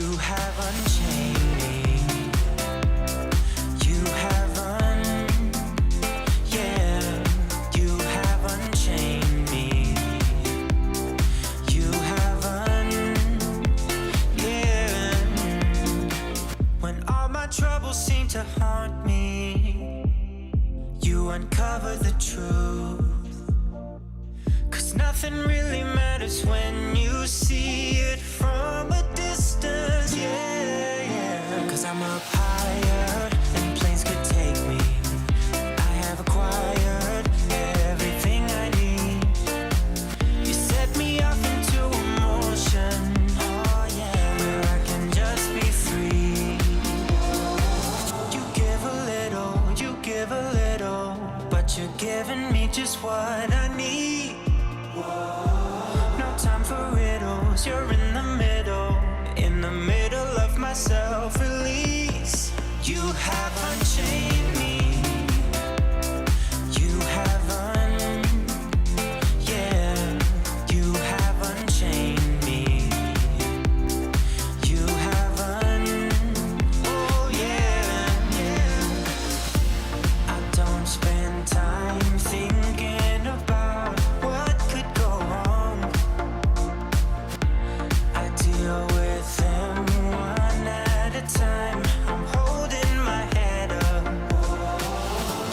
You have unchained me. You haven't, yeah. You have unchained me. You haven't, yeah. When all my troubles seem to haunt me, you uncover the truth. 'Cause nothing really matters when you see it from a distance, yeah, yeah. 'Cause I'm up higher than planes could take me. I have acquired everything I need. You set me up into emotion, oh yeah, where I can just be free. You give a little, but you're giving me just what I need. No time for riddles, you're in the middle of my self-release. You have unchained me. You haven't, yeah. You have unchained me. You haven't, oh yeah, yeah. I don't spend time thinking about what could go wrong. I deal with them one at a time. I'm holding my head up.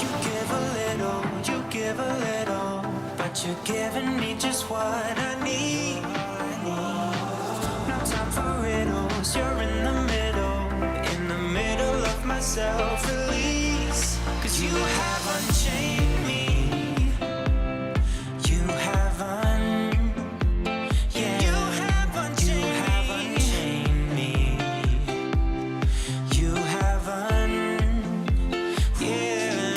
You give a little, but you're giving me just what I need. No time for riddles, you're in the middle of my self-release. 'Cause you have unchained me. You haven't, yeah. You have unchained me. You haven't, yeah.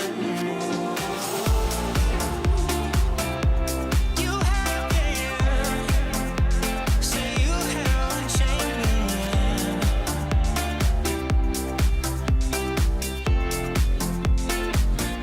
You have, yeah. Say you have unchained me, yeah.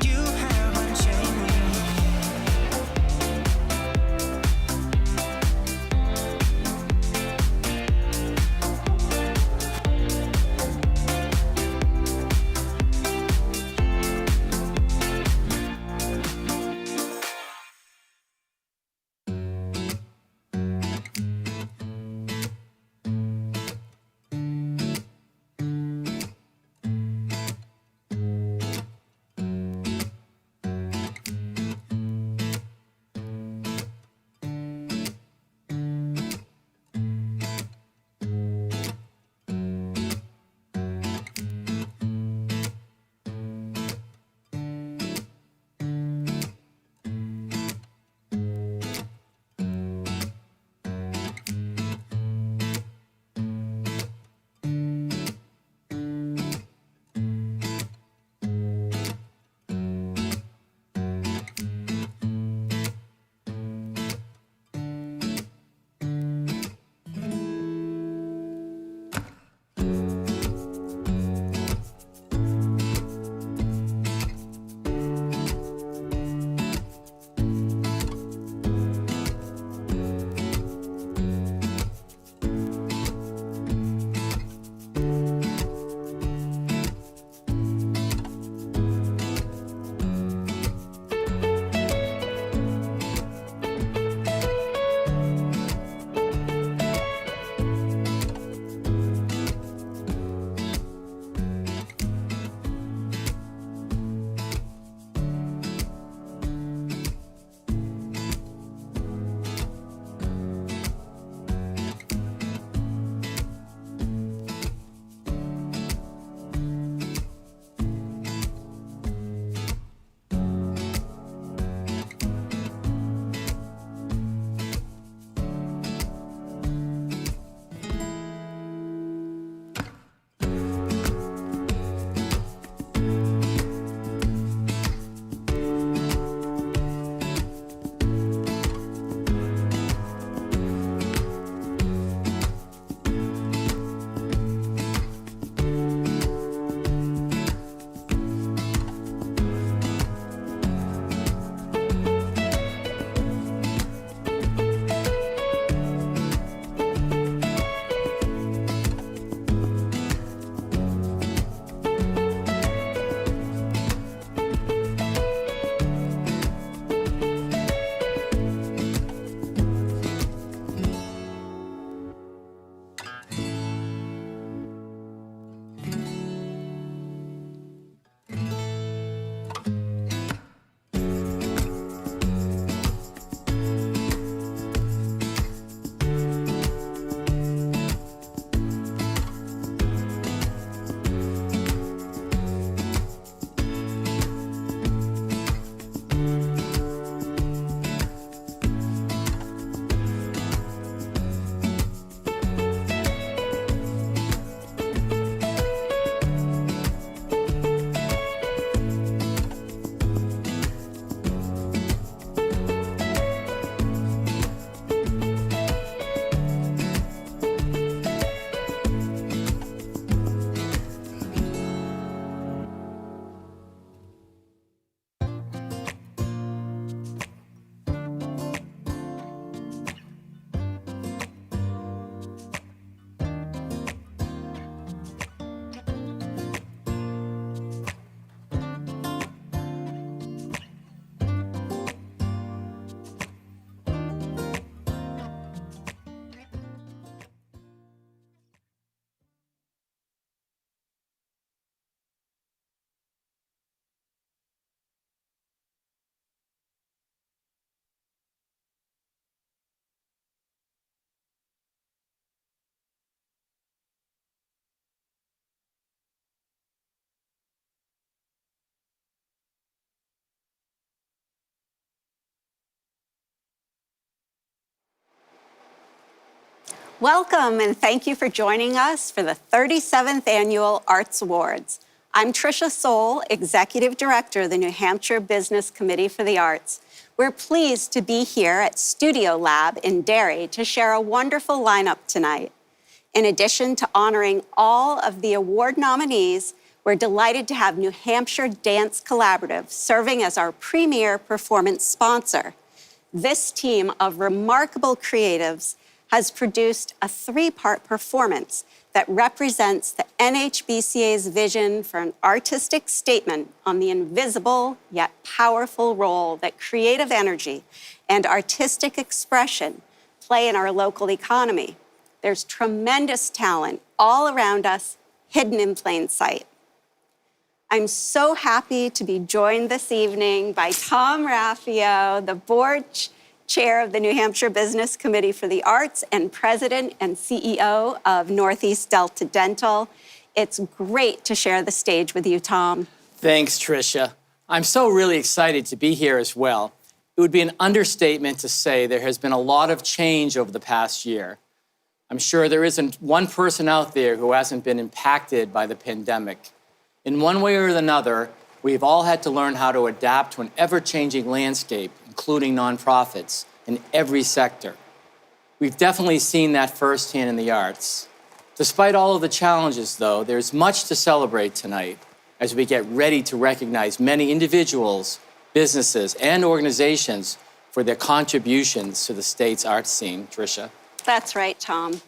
Welcome and thank you for joining us for the 37th Annual Arts Awards. I'm Tricia Soul, Executive Director of the New Hampshire Business Committee for the Arts. We're pleased to be here at Studio Lab in Derry to share a wonderful lineup tonight. In addition to honoring all of the award nominees, we're delighted to have New Hampshire Dance Collaborative serving as our premier performance sponsor. This team of remarkable creatives has produced a three-part performance that represents the NHBCA's vision for an artistic statement on the invisible yet powerful role that creative energy and artistic expression play in our local economy. There's tremendous talent all around us, hidden in plain sight. I'm so happy to be joined this evening by Tom Raffio, the board chair of the New Hampshire Business Committee for the Arts and president and CEO of Northeast Delta Dental. It's great to share the stage with you, Tom. Thanks, Tricia. I'm so really excited to be here as well. It would be an understatement to say there has been a lot of change over the past year. I'm sure there isn't one person out there who hasn't been impacted by the pandemic. In one way or another, we've all had to learn how to adapt to an ever-changing landscape, including nonprofits, in every sector. We've definitely seen that firsthand in the arts. Despite all of the challenges, though, there's much to celebrate tonight as we get ready to recognize many individuals, businesses, and organizations for their contributions to the state's arts scene. Tricia? That's right, Tom.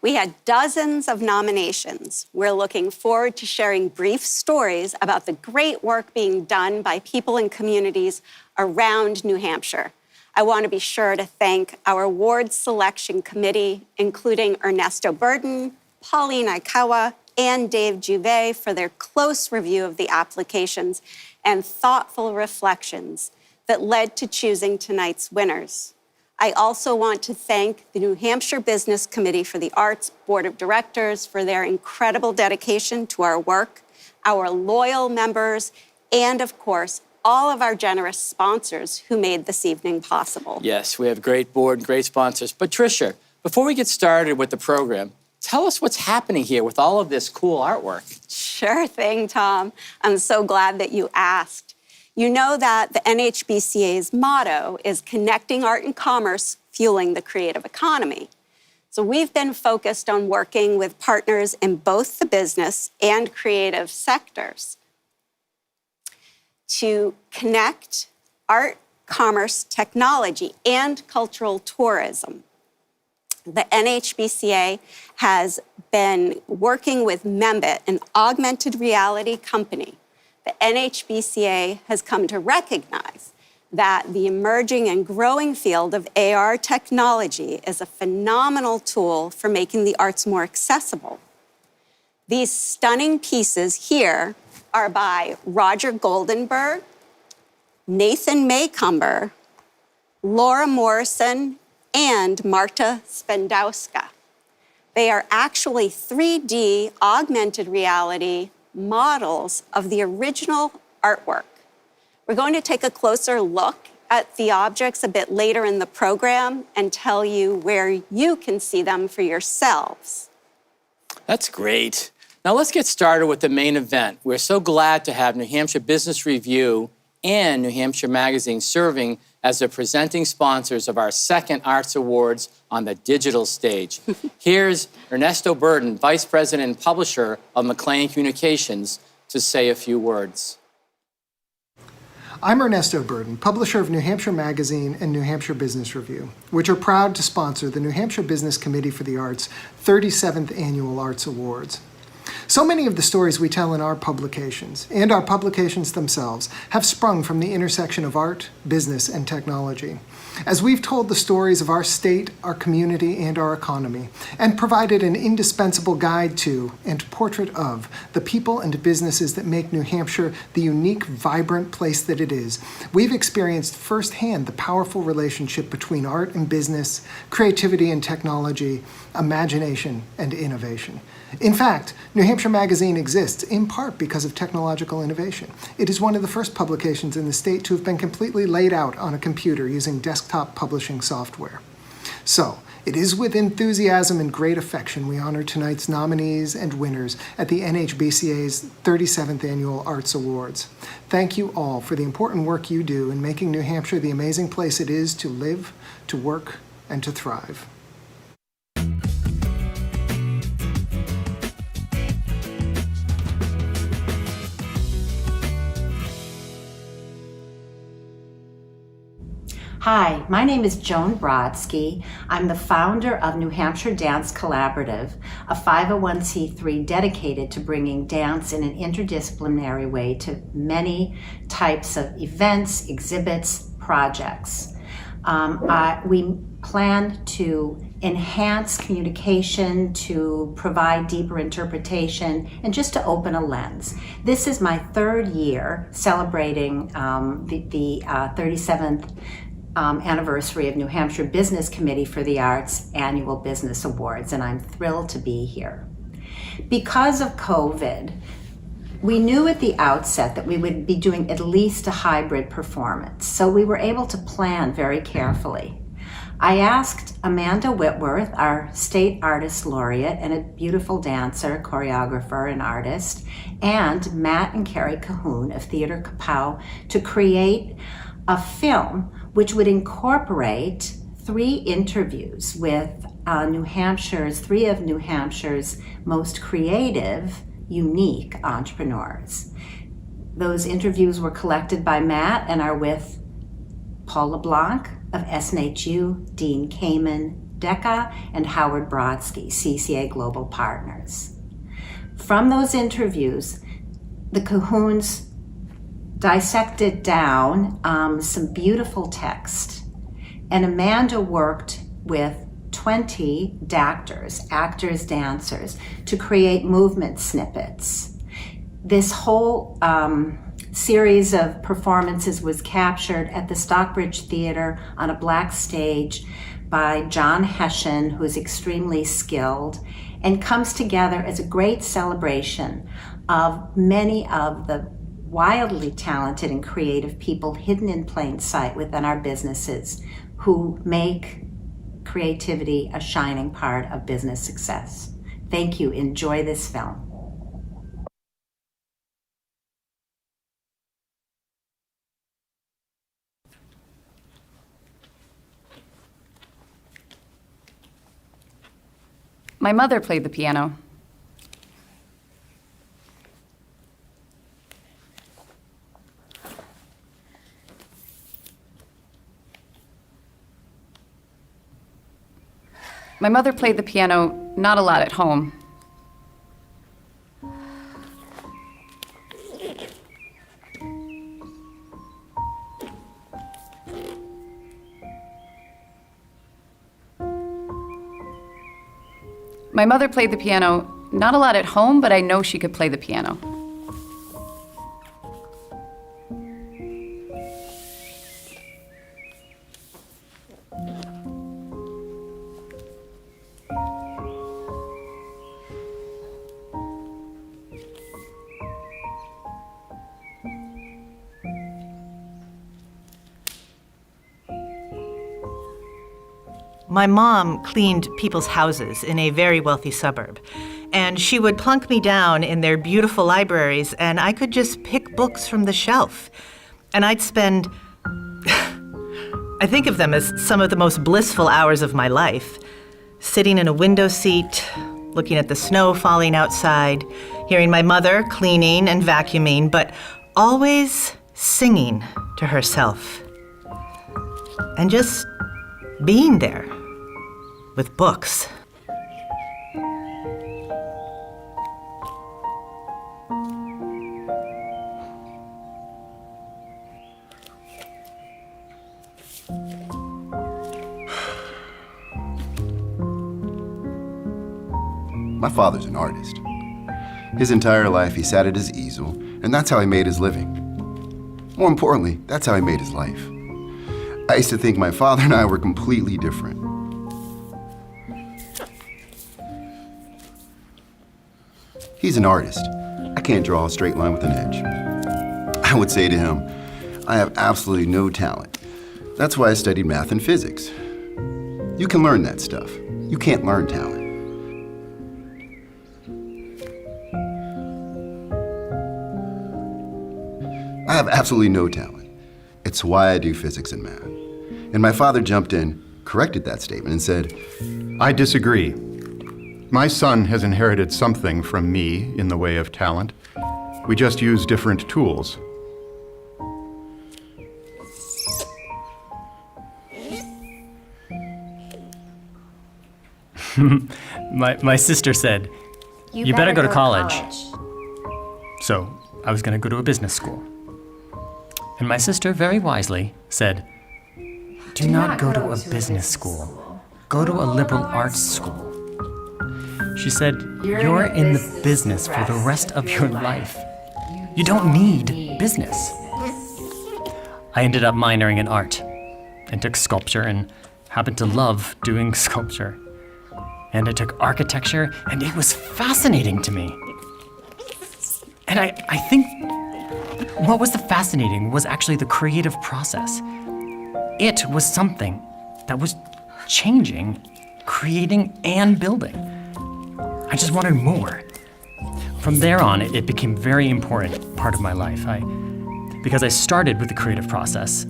We had dozens of nominations. We're looking forward to sharing brief stories about the great work being done by people and communities around New Hampshire. I want to be sure to thank our award selection committee, including Ernesto Burden, Pauline Aikawa, and Dave Juve for their close review of the applications and thoughtful reflections that led to choosing tonight's winners. I also want to thank the New Hampshire Business Committee for the Arts Board of Directors for their incredible dedication to our work, our loyal members, and of course, all of our generous sponsors who made this evening possible. Yes, we have a great board and great sponsors. But Tricia, before we get started with the program, tell us what's happening here with all of this cool artwork. Sure thing, Tom. I'm so glad that you asked. You know that the NHBCA's motto is connecting art and commerce, fueling the creative economy. So we've been focused on working with partners in both the business and creative sectors to connect art, commerce, technology, and cultural tourism. The NHBCA has been working with Membit, an augmented reality company. The NHBCA has come to recognize that the emerging and growing field of AR technology is a phenomenal tool for making the arts more accessible. These stunning pieces here are by Roger Goldenberg, Nathan Maycumber, Laura Morrison, and Marta Spendowska. They are actually 3D augmented reality models of the original artwork. We're going to take a closer look at the objects a bit later in the program and tell you where you can see them for yourselves. That's great. Now let's get started with the main event. We're so glad to have New Hampshire Business Review and New Hampshire Magazine serving as the presenting sponsors of our second Arts Awards on the digital stage. Here's Ernesto Burden, Vice President and Publisher of McLean Communications, to say a few words. I'm Ernesto Burden, publisher of New Hampshire Magazine and New Hampshire Business Review, which are proud to sponsor the New Hampshire Business Committee for the Arts' 37th Annual Arts Awards. So many of the stories we tell in our publications, and our publications themselves, have sprung from the intersection of art, business, and technology. As we've told the stories of our state, our community, and our economy, and provided an indispensable guide to and portrait of the people and businesses that make New Hampshire the unique, vibrant place that it is, we've experienced firsthand the powerful relationship between art and business, creativity and technology, imagination and innovation. In fact, New Hampshire Magazine exists in part because of technological innovation. It is one of the first publications in the state to have been completely laid out on a computer using desktop publishing software. So, It is with enthusiasm and great affection we honor tonight's nominees and winners at the NHBCA's 37th Annual Arts Awards. Thank you all for the important work you do in making New Hampshire the amazing place it is to live, to work, and to thrive. Hi, my name is Joan Brodsky. I'm the founder of New Hampshire Dance Collaborative, a 501c3 dedicated to bringing dance in an interdisciplinary way to many types of events, exhibits, projects. We plan to enhance communication, to provide deeper interpretation, and just to open a lens. This is my third year celebrating the 37th anniversary of New Hampshire Business Committee for the Arts Annual Business Awards, and I'm thrilled to be here. Because of COVID, we knew at the outset that we would be doing at least a hybrid performance, so we were able to plan very carefully. I asked Amanda Whitworth, our state artist laureate and a beautiful dancer, choreographer, and artist, and Matt and Carrie Cahoon of Theatre Kapow to create a film which would incorporate 3 interviews with three of New Hampshire's most creative, unique entrepreneurs. Those interviews were collected by Matt and are with Paul LeBlanc of SNHU, Dean Kamen, DECA, and Howard Brodsky, CCA Global Partners. From those interviews, the Cahoons dissected down some beautiful text, and Amanda worked with 20 actors, dancers, to create movement snippets. This whole series of performances was captured at the Stockbridge Theatre on a black stage by John Hessian, who's extremely skilled, and comes together as a great celebration of many of the wildly talented and creative people hidden in plain sight within our businesses who make creativity a shining part of business success. Thank you. Enjoy this film. My mother played the piano. My mother played the piano not a lot at home. My mother played the piano not a lot at home, but I know she could play the piano. My mom cleaned people's houses in a very wealthy suburb, and she would plunk me down in their beautiful libraries, and I could just pick books from the shelf. And I'd spend, I think of them as some of the most blissful hours of my life, sitting in a window seat, looking at the snow falling outside, hearing my mother cleaning and vacuuming, but always singing to herself. And just being there with books. My father's an artist. His entire life he sat at his easel, and that's how he made his living. More importantly, that's how he made his life. I used to think my father and I were completely different. He's an artist. I can't draw a straight line with an edge. I would say to him, I have absolutely no talent. That's why I studied math and physics. You You can learn that stuff. You can't learn talent. I have absolutely no talent. It's why I do physics and math. And my father jumped in, corrected that statement, and said, I disagree. My son has inherited something from me in the way of talent. We just use different tools. My sister said, you better go to college. So I was going to go to a business school. And my sister very wisely said, do not go to a business school. Go to a liberal arts school. She said, you're in the business for the rest of your life. You don't need business. I ended up minoring in art and took sculpture and happened to love doing sculpture. And I took architecture, and it was fascinating to me. And I think what was the fascinating was actually the creative process. It was something that was changing, creating, and building. I just wanted more. From there on, it became a very important part of my life. Because I started with the creative process,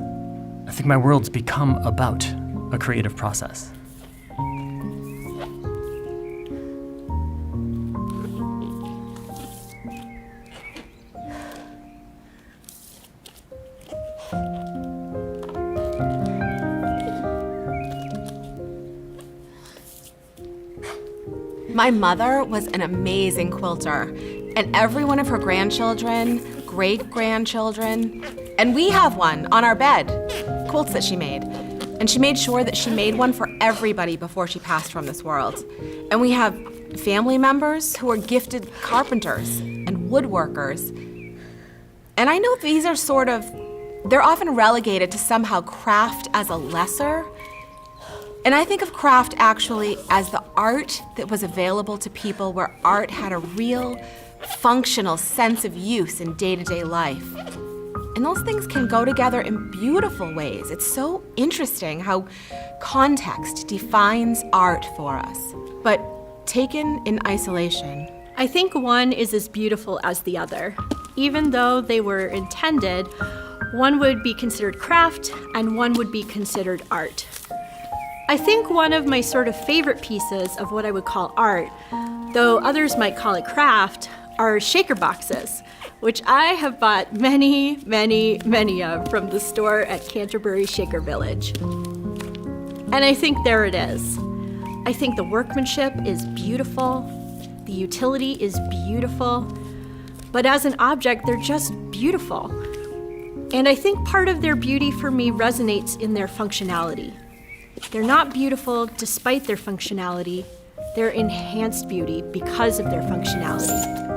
I think my world's become about a creative process. My mother was an amazing quilter, and every one of her grandchildren, great-grandchildren, and we have one on our bed, quilts that she made. And she made sure that she made one for everybody before she passed from this world. And we have family members who are gifted carpenters and woodworkers. And I know these are they're often relegated to somehow craft as a lesser. And I think of craft actually as the art that was available to people where art had a real functional sense of use in day-to-day life. And those things can go together in beautiful ways. It's so interesting how context defines art for us. But taken in isolation, I think one is as beautiful as the other. Even though they were intended, one would be considered craft and one would be considered art. I think one of my sort of favorite pieces of what I would call art, though others might call it craft, are shaker boxes, which I have bought many, many, many of from the store at Canterbury Shaker Village. And I think there it is. I think the workmanship is beautiful, the utility is beautiful, but as an object, they're just beautiful. And I think part of their beauty for me resonates in their functionality. They're not beautiful despite their functionality. They're enhanced beauty because of their functionality.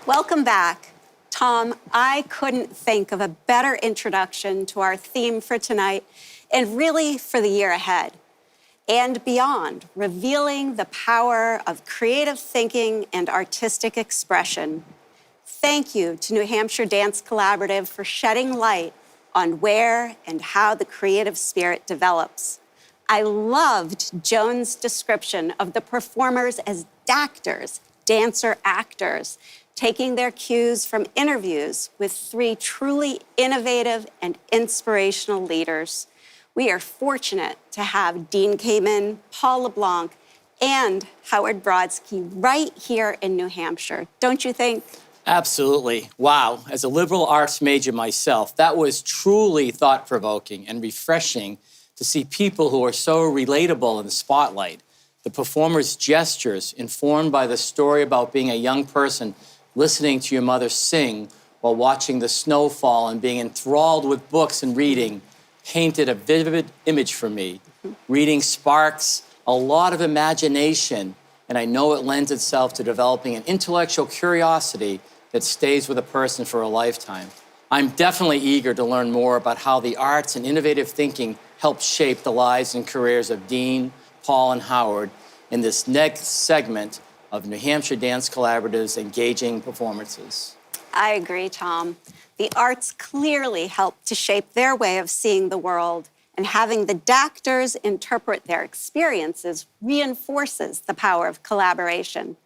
Welcome back. Tom, I couldn't think of a better introduction to our theme for tonight and really for the year ahead and beyond, revealing the power of creative thinking and artistic expression. Thank you to New Hampshire Dance Collaborative for shedding light on where and how the creative spirit develops. I loved Joan's description of the performers as dactors, dancer-actors, taking their cues from interviews with three truly innovative and inspirational leaders. We are fortunate to have Dean Kamen, Paul LeBlanc, and Howard Brodsky right here in New Hampshire, don't you think? Absolutely. Wow. As a liberal arts major myself, that was truly thought-provoking and refreshing to see people who are so relatable in the spotlight. The performers' gestures, informed by the story about being a young person listening to your mother sing while watching the snow fall and being enthralled with books and reading, painted a vivid image for me. Reading sparks a lot of imagination and I know it lends itself to developing an intellectual curiosity that stays with a person for a lifetime. I'm definitely eager to learn more about how the arts and innovative thinking help shape the lives and careers of Dean, Paul, and Howard in this next segment of New Hampshire Dance Collaborative's engaging performances. I agree, Tom. The arts clearly help to shape their way of seeing the world, and having the doctors interpret their experiences reinforces the power of collaboration.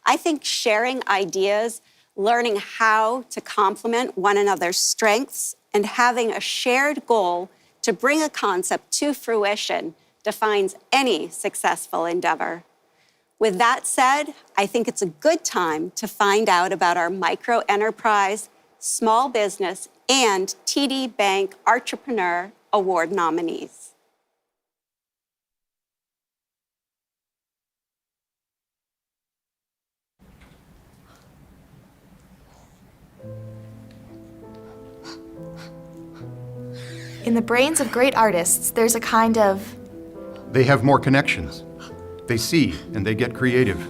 I think sharing ideas, learning how to complement one another's strengths, and having a shared goal to bring a concept to fruition defines any successful endeavor. With that said, I think it's a good time to find out about our micro-enterprise, small business, and TD Bank Entrepreneur Award nominees. In the brains of great artists, there's a kind of... They have more connections. They see and they get creative.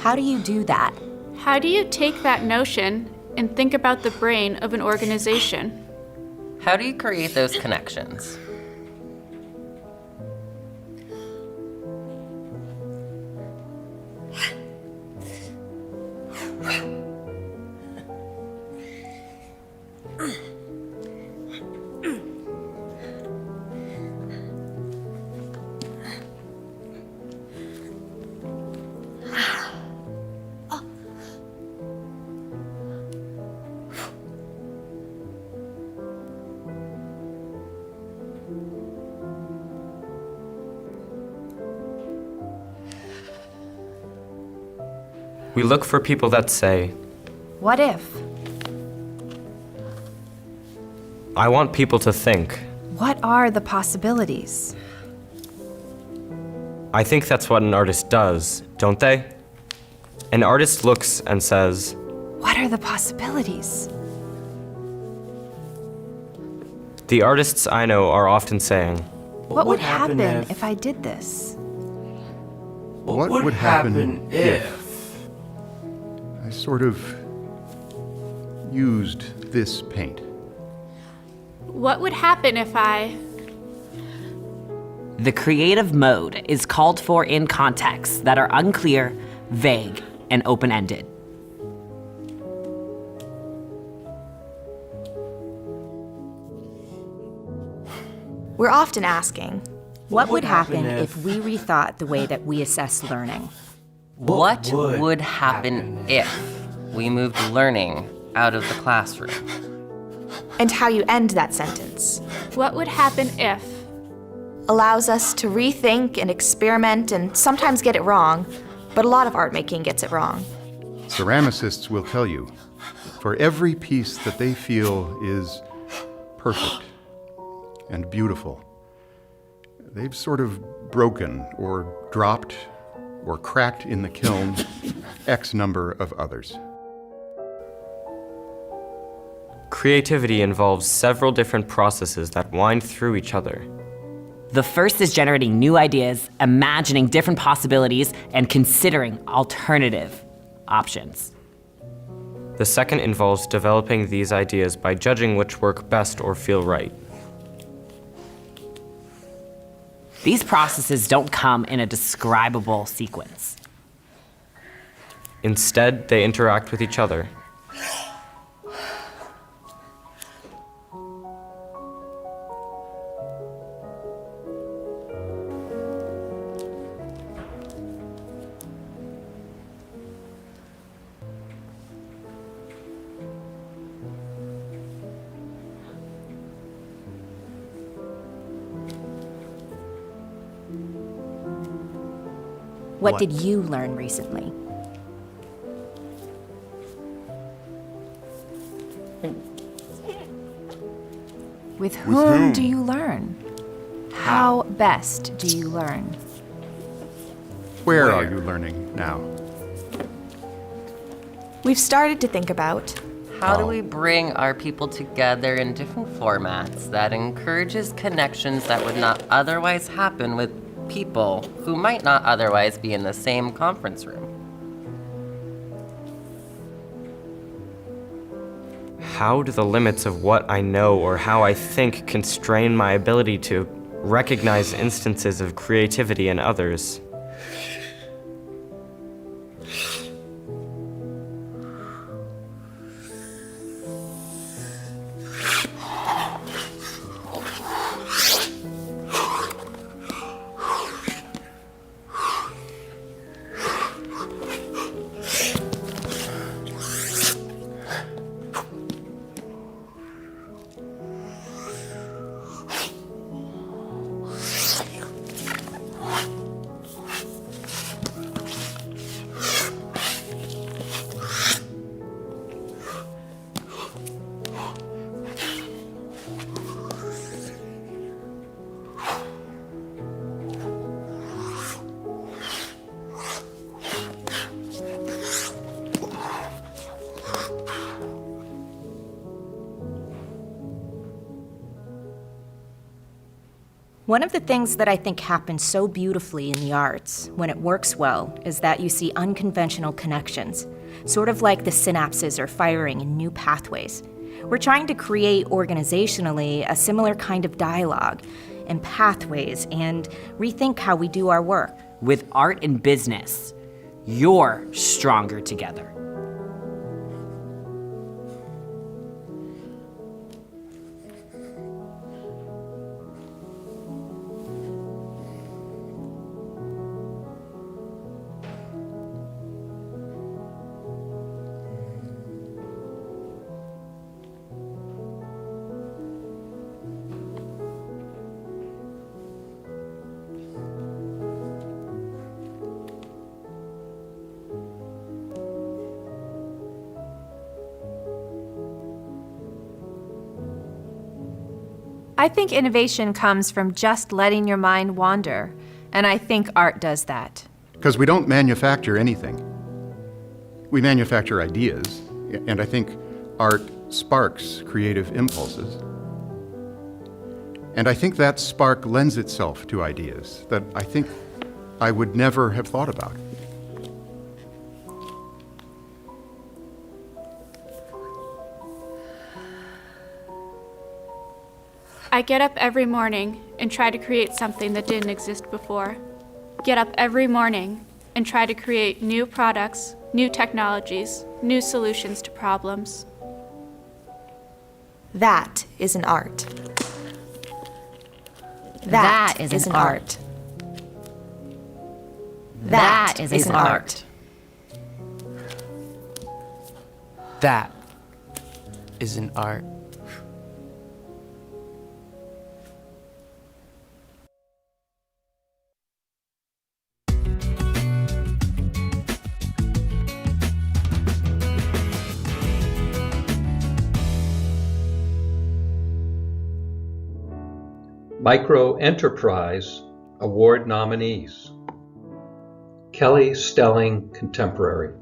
How do you do that? How do you take that notion and think about the brain of an organization? How do you create those connections? We look for people that say, What if? I want people to think. What are the possibilities? I think that's what an artist does, don't they? An artist looks and says, What are the possibilities? the artists I know are often saying, What would happen if I did this? What would happen if I sort of used this paint? What would happen if I... The creative mode is called for in contexts that are unclear, vague, and open-ended. We're often asking, What would happen if we rethought the way that we assess learning? What would happen if we moved learning out of the classroom? and how you end that sentence. What would happen if? Allows us to rethink and experiment and sometimes get it wrong, but a lot of art making gets it wrong. Ceramicists will tell you, for every piece that they feel is perfect and beautiful, they've sort of broken or dropped or cracked in the kiln X number of others. Creativity involves several different processes that wind through each other. The first is generating new ideas, imagining different possibilities, and considering alternative options. The second involves developing these ideas by judging which work best or feel right. These processes don't come in a describable sequence. Instead, they interact with each other. What did you learn recently? With whom do you learn? How best do you learn? Where are you learning now? We've started to think about how do we bring our people together in different formats that encourages connections that would not otherwise happen with people who might not otherwise be in the same conference room. How do the limits of what I know or how I think constrain my ability to recognize instances of creativity in others? One of the things that I think happens so beautifully in the arts, when it works well, is that you see unconventional connections, sort of like the synapses are firing in new pathways. We're trying to create organizationally a similar kind of dialogue and pathways and rethink how we do our work. With art and business, you're stronger together. I think innovation comes from just letting your mind wander, and I think art does that. Because we don't manufacture anything. We manufacture ideas, and I think art sparks creative impulses. And I think that spark lends itself to ideas that I think I would never have thought about. I get up every morning and try to create something that didn't exist before. Get up every morning and try to create new products, new technologies, new solutions to problems. That is an art. That is an art. That is an art. That is an art. Micro Enterprise Award nominees: Kelly Stelling Contemporary.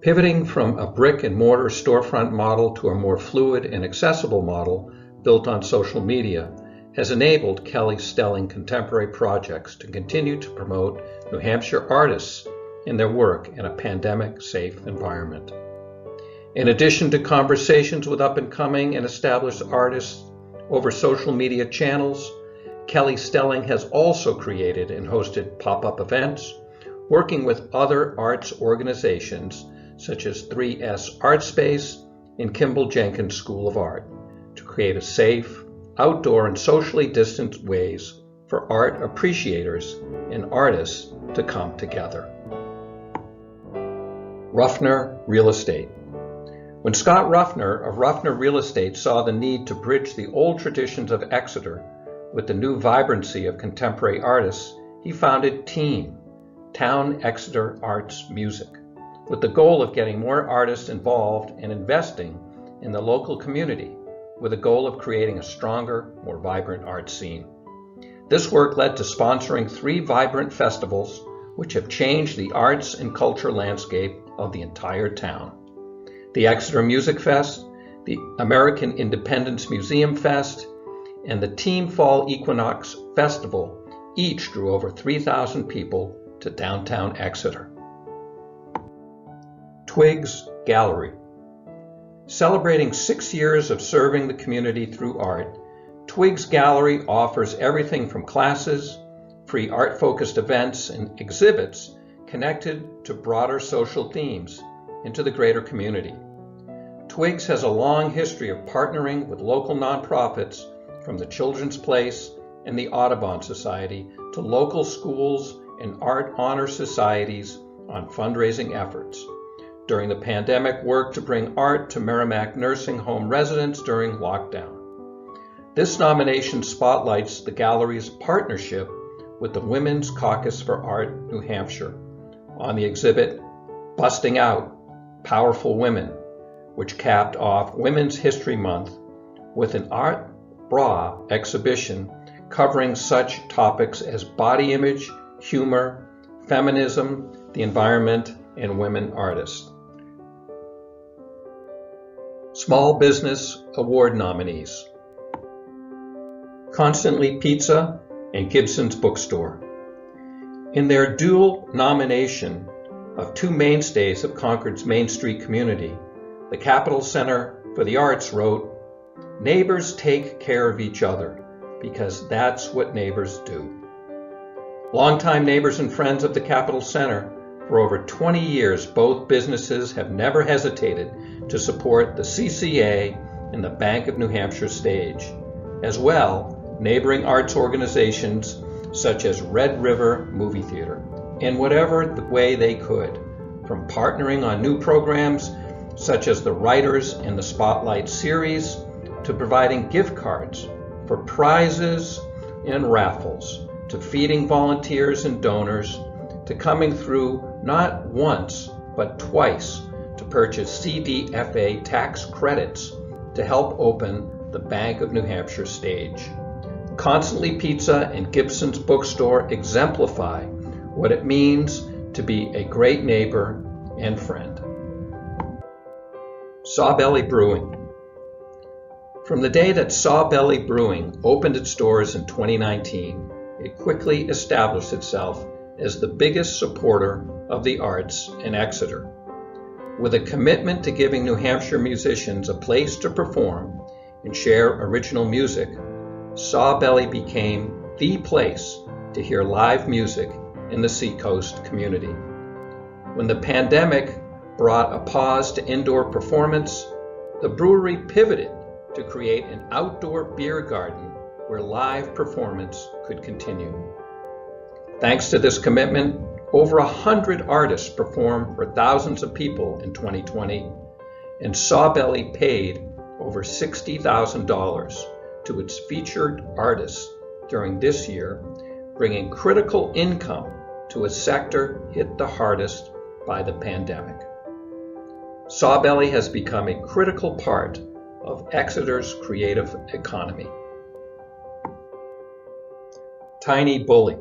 Pivoting from a brick and mortar storefront model to a more fluid and accessible model built on social media has enabled Kelly Stelling Contemporary projects to continue to promote New Hampshire artists and their work in a pandemic-safe environment. In addition to conversations with up-and-coming and established artists over social media channels, Kelly Stelling has also created and hosted pop-up events, working with other arts organizations such as 3S Art Space and Kimball Jenkins School of Art to create a safe, outdoor and socially distanced ways for art appreciators and artists to come together. Ruffner Real Estate. When Scott Ruffner of Ruffner Real Estate saw the need to bridge the old traditions of Exeter with the new vibrancy of contemporary artists, he founded TEAM, Town Exeter Arts Music, with the goal of getting more artists involved and investing in the local community, with a goal of creating a stronger, more vibrant art scene. This work led to sponsoring 3 vibrant festivals, which have changed the arts and culture landscape of the entire town. The Exeter Music Fest, the American Independence Museum Fest, and the Team Fall Equinox Festival Each drew over 3,000 people to downtown Exeter. Twigs Gallery. Celebrating 6 years of serving the community through art, Twigs Gallery offers everything from classes, free art-focused events, and exhibits connected to broader social themes into the greater community. Twigs has a long history of partnering with local nonprofits, from the Children's Place and the Audubon Society to local schools and art honor societies on fundraising efforts. During the pandemic, worked to bring art to Merrimack nursing home residents during lockdown. This nomination spotlights the gallery's partnership with the Women's Caucus for Art New Hampshire on the exhibit Busting Out, Powerful Women, which capped off Women's History Month with an art bra exhibition covering such topics as body image, humor, feminism, the environment, and women artists. Small Business Award nominees: Constantly Pizza and Gibson's Bookstore. In their dual nomination of two mainstays of Concord's Main Street community, the Capitol Center for the Arts wrote, "Neighbors take care of each other because that's what neighbors do." Longtime neighbors and friends of the Capitol Center, for over 20 years, both businesses have never hesitated to support the CCA and the Bank of New Hampshire stage. As well, neighboring arts organizations such as Red River Movie Theater, in whatever the way they could, from partnering on new programs such as the Writers in the Spotlight series, to providing gift cards for prizes and raffles, to feeding volunteers and donors, to coming through not once but twice to purchase CDFA tax credits to help open the Bank of New Hampshire stage. Constantly Pizza and Gibson's Bookstore exemplify what it means to be a great neighbor and friend. Sawbelly Brewing. From the day that Sawbelly Brewing opened its doors in 2019, it quickly established itself as the biggest supporter of the arts in Exeter. With a commitment to giving New Hampshire musicians a place to perform and share original music, Sawbelly became the place to hear live music in the Seacoast community. When the pandemic brought a pause to indoor performance, the brewery pivoted to create an outdoor beer garden where live performance could continue. Thanks to this commitment, over 100 artists performed for thousands of people in 2020, and Sawbelly paid over $60,000 to its featured artists during this year, bringing critical income to a sector hit the hardest by the pandemic. Sawbelly has become a critical part of Exeter's creative economy. Tiny Bully.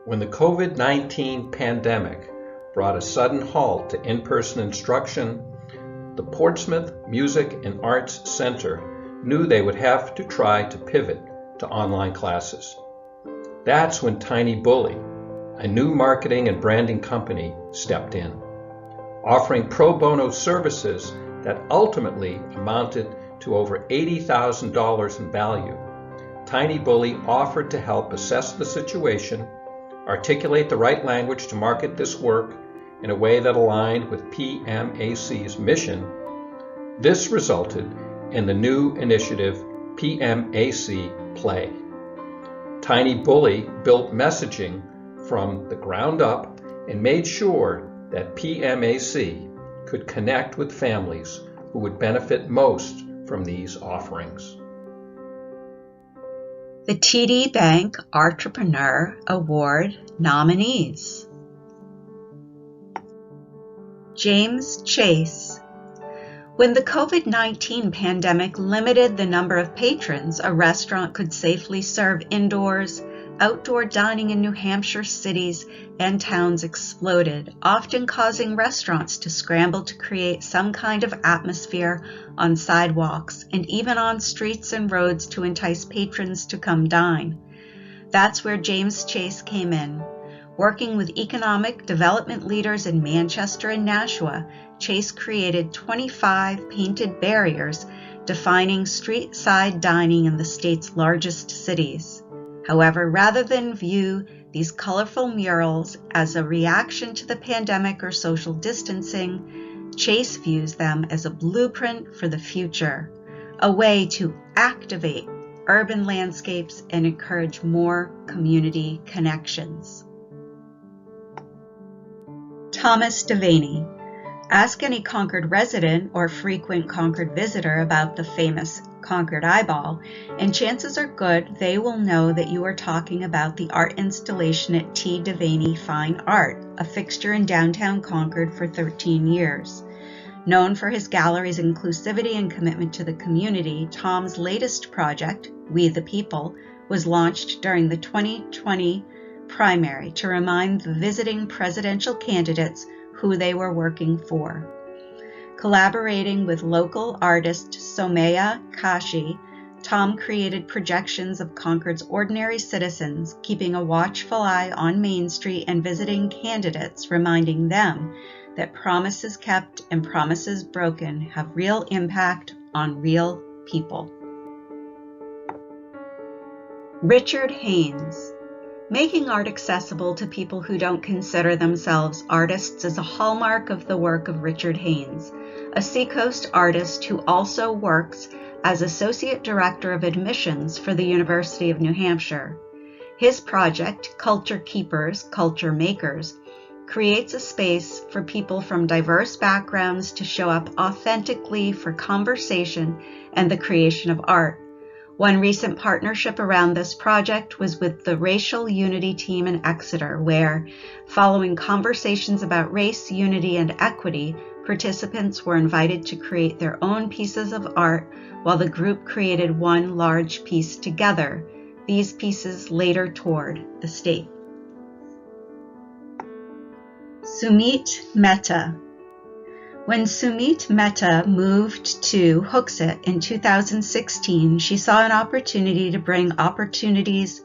When the COVID-19 pandemic brought a sudden halt to in-person instruction, the Portsmouth Music and Arts Center knew they would have to try to pivot to online classes. That's when Tiny Bully, a new marketing and branding company, stepped in, offering pro bono services that ultimately amounted to over $80,000 in value. Tiny Bully offered to help assess the situation, articulate the right language to market this work in a way that aligned with PMAC's mission. This resulted in the new initiative PMAC Play. Tiny Bully built messaging from the ground up and made sure that PMAC could connect with families who would benefit most from these offerings. The TD Bank Entrepreneur Award nominees: James Chase. When the COVID-19 pandemic limited the number of patrons a restaurant could safely serve indoors, outdoor dining in New Hampshire cities and towns exploded, often causing restaurants to scramble to create some kind of atmosphere on sidewalks and even on streets and roads to entice patrons to come dine. That's where James Chase came in. Working with economic development leaders in Manchester and Nashua, Chase created 25 painted barriers defining street-side dining in the state's largest cities. However, rather than view these colorful murals as a reaction to the pandemic or social distancing, Chase views them as a blueprint for the future, a way to activate urban landscapes and encourage more community connections. Thomas Devaney. Ask any Concord resident or frequent Concord visitor about the famous Concord Eyeball, and chances are good they will know that you are talking about the art installation at T. Devaney Fine Art, a fixture in downtown Concord for 13 years. Known for his gallery's inclusivity and commitment to the community, Tom's latest project, We the People, was launched during the 2020 primary to remind the visiting presidential candidates who they were working for. Collaborating with local artist Somaya Kashi, Tom created projections of Concord's ordinary citizens, keeping a watchful eye on Main Street and visiting candidates, reminding them that promises kept and promises broken have real impact on real people. Richard Haynes. Making art accessible to people who don't consider themselves artists is a hallmark of the work of Richard Haynes, a Seacoast artist who also works as Associate Director of Admissions for the University of New Hampshire. His project, Culture Keepers, Culture Makers, creates a space for people from diverse backgrounds to show up authentically for conversation and the creation of art. One recent partnership around this project was with the Racial Unity team in Exeter, where, following conversations about race, unity, and equity, participants were invited to create their own pieces of art while the group created one large piece together. These pieces later toured the state. Sumit Mehta. When Sumit Mehta moved to Hooksett in 2016, she saw an opportunity to bring opportunities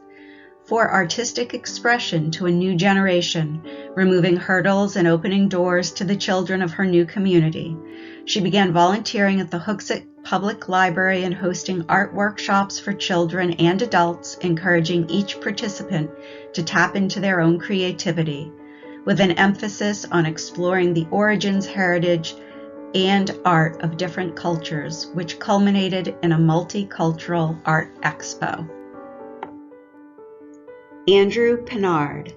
for artistic expression to a new generation, removing hurdles and opening doors to the children of her new community. She began volunteering at the Hooksett Public Library and hosting art workshops for children and adults, encouraging each participant to tap into their own creativity, with an emphasis on exploring the origins, heritage, and art of different cultures, which culminated in a multicultural art expo. Andrew Pennard.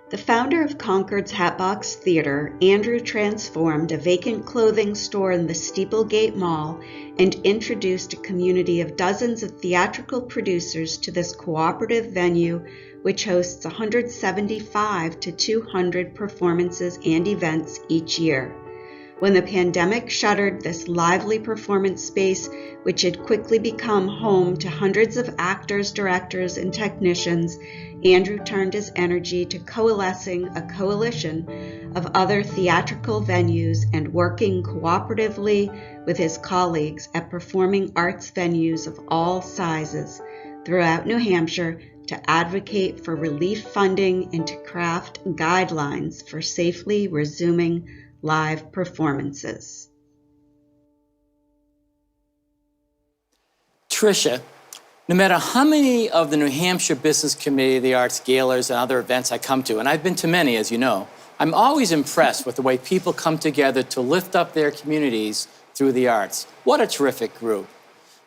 The founder of Concord's Hatbox Theater, Andrew transformed a vacant clothing store in the Steeplegate Mall and introduced a community of dozens of theatrical producers to this cooperative venue, which hosts 175 to 200 performances and events each year. When the pandemic shuttered this lively performance space, which had quickly become home to hundreds of actors, directors, and technicians, Andrew turned his energy to coalescing a coalition of other theatrical venues and working cooperatively with his colleagues at performing arts venues of all sizes throughout New Hampshire to advocate for relief funding and to craft guidelines for safely resuming live performances. Tricia, no matter how many of the New Hampshire Business Committee, the arts galas, and other events I come to, and I've been to many, as you know, I'm always impressed with the way people come together to lift up their communities through the arts. What a terrific group.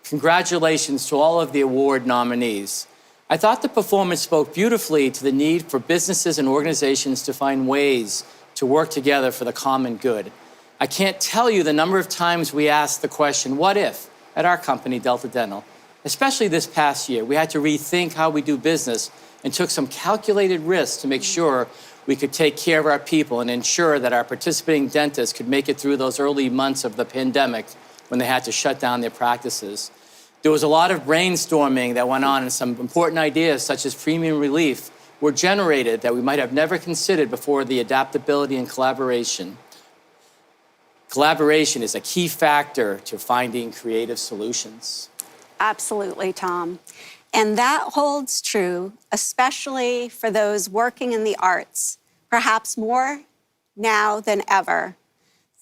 Congratulations to all of the award nominees. I thought the performance spoke beautifully to the need for businesses and organizations to find ways to work together for the common good. I can't tell you the number of times we asked the question, what if, at our company, Delta Dental. Especially this past year, we had to rethink how we do business and took some calculated risks to make sure we could take care of our people and ensure that our participating dentists could make it through those early months of the pandemic when they had to shut down their practices. There was a lot of brainstorming that went on, and some important ideas, such as premium relief, were generated that we might have never considered before. The adaptability and collaboration. Collaboration is a key factor to finding creative solutions. Absolutely, Tom. And that holds true, especially for those working in the arts, perhaps more now than ever.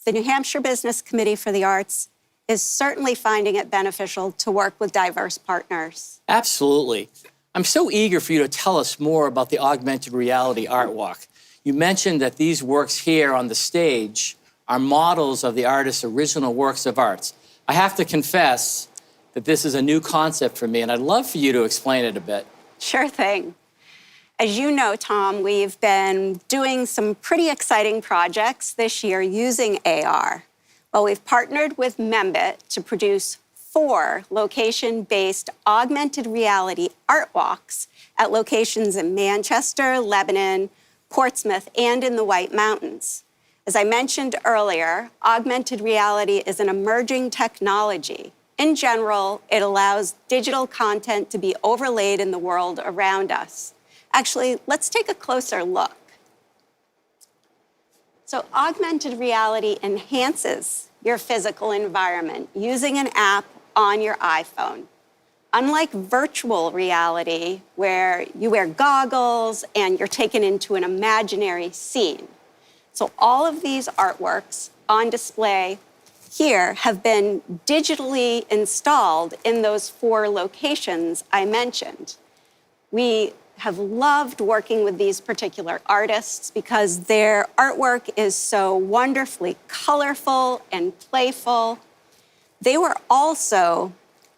The New Hampshire Business Committee for the Arts is certainly finding it beneficial to work with diverse partners. Absolutely. I'm so eager for you to tell us more about the augmented reality art walk. You mentioned that these works here on the stage are models of the artist's original works of art. I have to confess that this is a new concept for me, and I'd love for you to explain it a bit. Sure thing. As you know, Tom, we've been doing some pretty exciting projects this year using AR. Well, we've partnered with Membit to produce 4 location-based augmented reality art walks at locations in Manchester, Lebanon, Portsmouth, and in the White Mountains. As I mentioned earlier, augmented reality is an emerging technology. In general, it allows digital content to be overlaid in the world around us. Actually, let's take a closer look. So augmented reality enhances your physical environment using an app on your iPhone. Unlike virtual reality, where you wear goggles and you're taken into an imaginary scene. So all of these artworks on display here have been digitally installed in those 4 locations I mentioned. We have loved working with these particular artists because their artwork is so wonderfully colorful and playful. They were also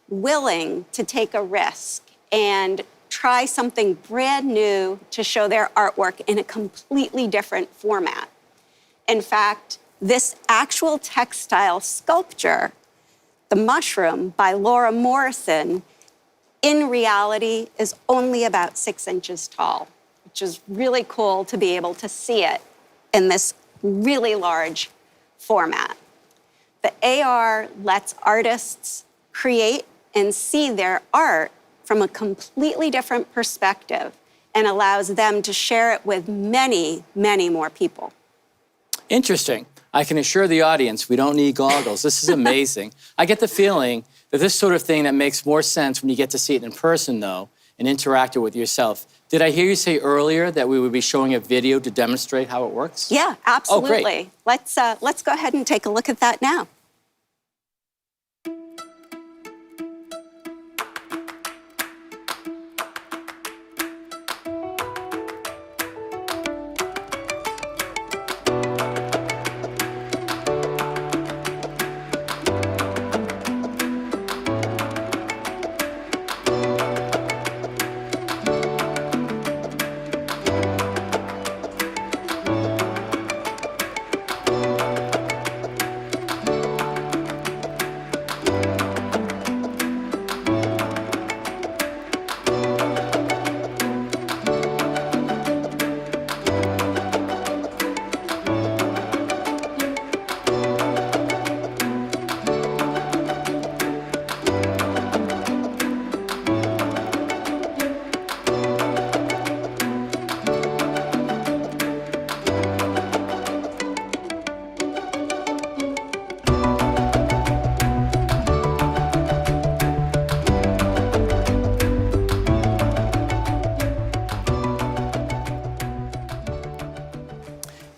willing to take a risk and try something brand new to show their artwork in a completely different format. In fact, this actual textile sculpture, The Mushroom by Laura Morrison, in reality is only about 6 inches tall, which is really cool to be able to see it in this really large format. The AR lets artists create and see their art from a completely different perspective and allows them to share it with many, many more people. Interesting. I can assure the audience we don't need goggles. This is amazing. I get the feeling that this sort of thing that makes more sense when you get to see it in person, though, and interact it with yourself. Did I hear you say earlier that we would be showing a video to demonstrate how it works? Yeah, absolutely. Oh, great. Let's go ahead and take a look at that now.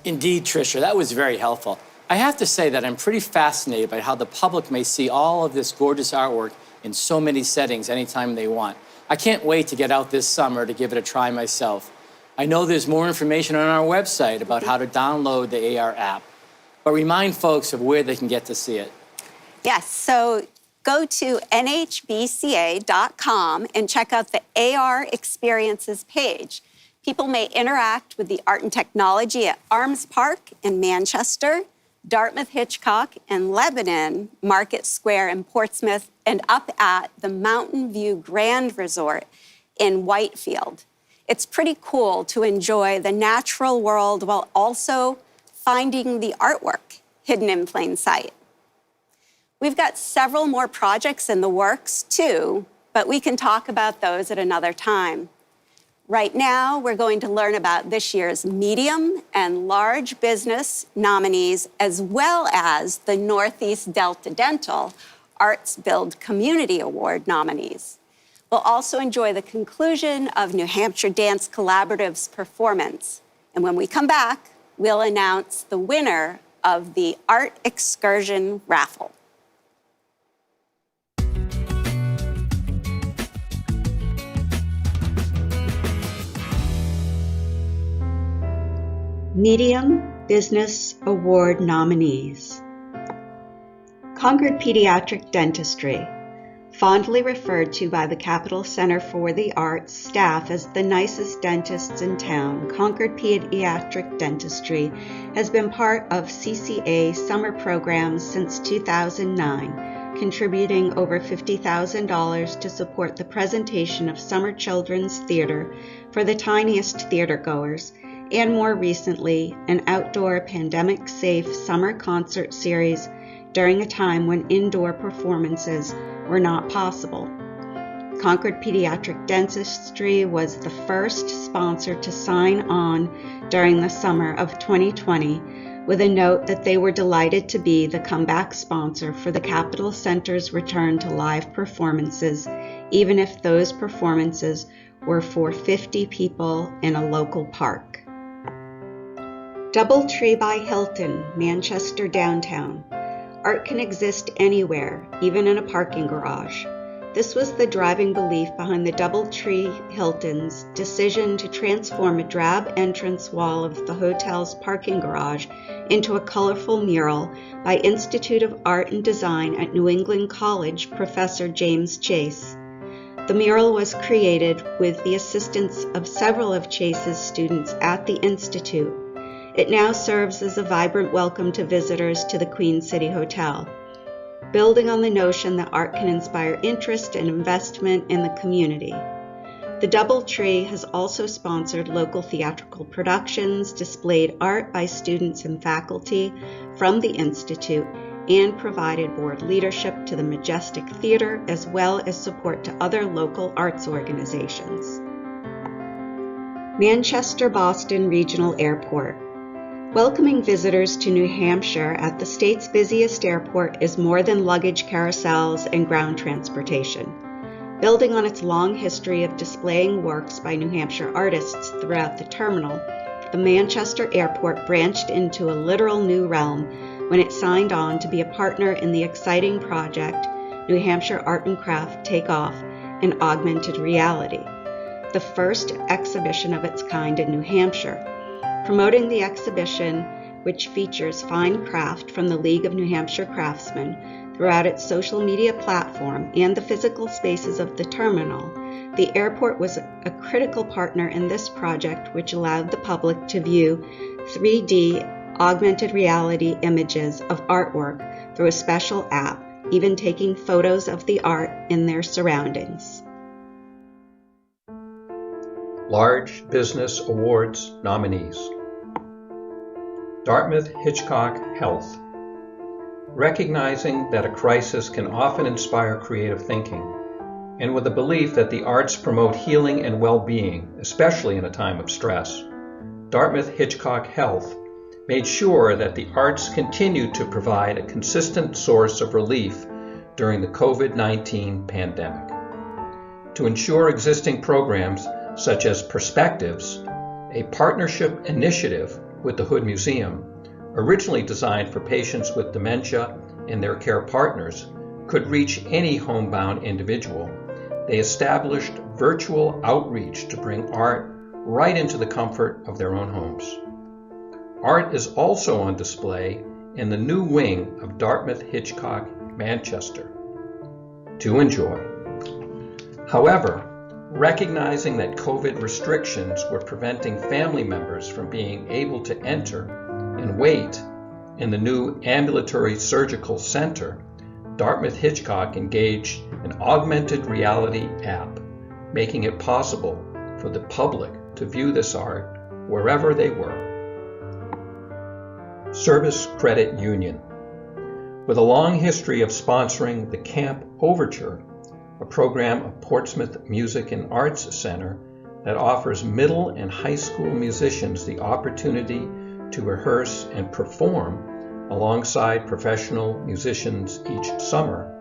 Indeed, Tricia, that was very helpful. I have to say that I'm pretty fascinated by how the public may see all of this gorgeous artwork in so many settings anytime they want. I can't wait to get out this summer to give it a try myself. I know there's more information on our website about how to download the AR app, but remind folks of where they can get to see it. Yes, so go to NHBCA.com and check out the AR Experiences page. People may interact with the art and technology at Arms Park in Manchester, Dartmouth Hitchcock in Lebanon, Market Square in Portsmouth, and up at the Mountain View Grand Resort in Whitefield. It's pretty cool to enjoy the natural world while also finding the artwork hidden in plain sight. We've got several more projects in the works too, but we can talk about those at another time. Right now, we're going to learn about this year's medium and large business nominees, as well as the Northeast Delta Dental Arts Build Community Award nominees. We'll also enjoy the conclusion of New Hampshire Dance Collaborative's performance. And when we come back, we'll announce the winner of the Art Excursion Raffle. Medium Business Award nominees. Concord Pediatric Dentistry, fondly referred to by the Capital Center for the Arts staff as the nicest dentists in town, Concord Pediatric Dentistry has been part of CCA summer programs since 2009, contributing over $50,000 to support the presentation of summer children's theater for the tiniest theatergoers, and more recently, an outdoor pandemic-safe summer concert series during a time when indoor performances were not possible. Concord Pediatric Dentistry was the first sponsor to sign on during the summer of 2020, with a note that they were delighted to be the comeback sponsor for the Capitol Center's return to live performances, even if those performances were for 50 people in a local park. Doubletree by Hilton, Manchester Downtown. Art can exist anywhere, even in a parking garage. This was the driving belief behind the Doubletree Hilton's decision to transform a drab entrance wall of the hotel's parking garage into a colorful mural by Institute of Art and Design at New England College Professor James Chase. The mural was created with the assistance of several of Chase's students at the Institute. It now serves as a vibrant welcome to visitors to the Queen City Hotel, building on the notion that art can inspire interest and investment in the community. The Doubletree has also sponsored local theatrical productions, displayed art by students and faculty from the Institute, and provided board leadership to the Majestic Theater, as well as support to other local arts organizations. Manchester-Boston Regional Airport. Welcoming visitors to New Hampshire at the state's busiest airport is more than luggage carousels and ground transportation. Building on its long history of displaying works by New Hampshire artists throughout the terminal, the Manchester Airport branched into a literal new realm when it signed on to be a partner in the exciting project New Hampshire Art and Craft Take Off in Augmented Reality, the first exhibition of its kind in New Hampshire. Promoting the exhibition, which features fine craft from the League of New Hampshire Craftsmen throughout its social media platform and the physical spaces of the terminal, the airport was a critical partner in this project, which allowed the public to view 3D augmented reality images of artwork through a special app, even taking photos of the art in their surroundings. Large Business Awards nominees. Dartmouth Hitchcock Health. Recognizing that a crisis can often inspire creative thinking, and with the belief that the arts promote healing and well-being, especially in a time of stress, Dartmouth Hitchcock Health made sure that the arts continued to provide a consistent source of relief during the COVID-19 pandemic. To ensure existing programs such as Perspectives, a partnership initiative with the Hood Museum, originally designed for patients with dementia and their care partners, could reach any homebound individual, they established virtual outreach to bring art right into the comfort of their own homes. Art is also on display in the new wing of Dartmouth Hitchcock Manchester to enjoy. However, recognizing that COVID restrictions were preventing family members from being able to enter and wait in the new ambulatory surgical center, Dartmouth Hitchcock engaged an augmented reality app, making it possible for the public to view this art wherever they were. Service Credit Union. With a long history of sponsoring the Camp Overture, a program of Portsmouth Music and Arts Center that offers middle and high school musicians the opportunity to rehearse and perform alongside professional musicians each summer,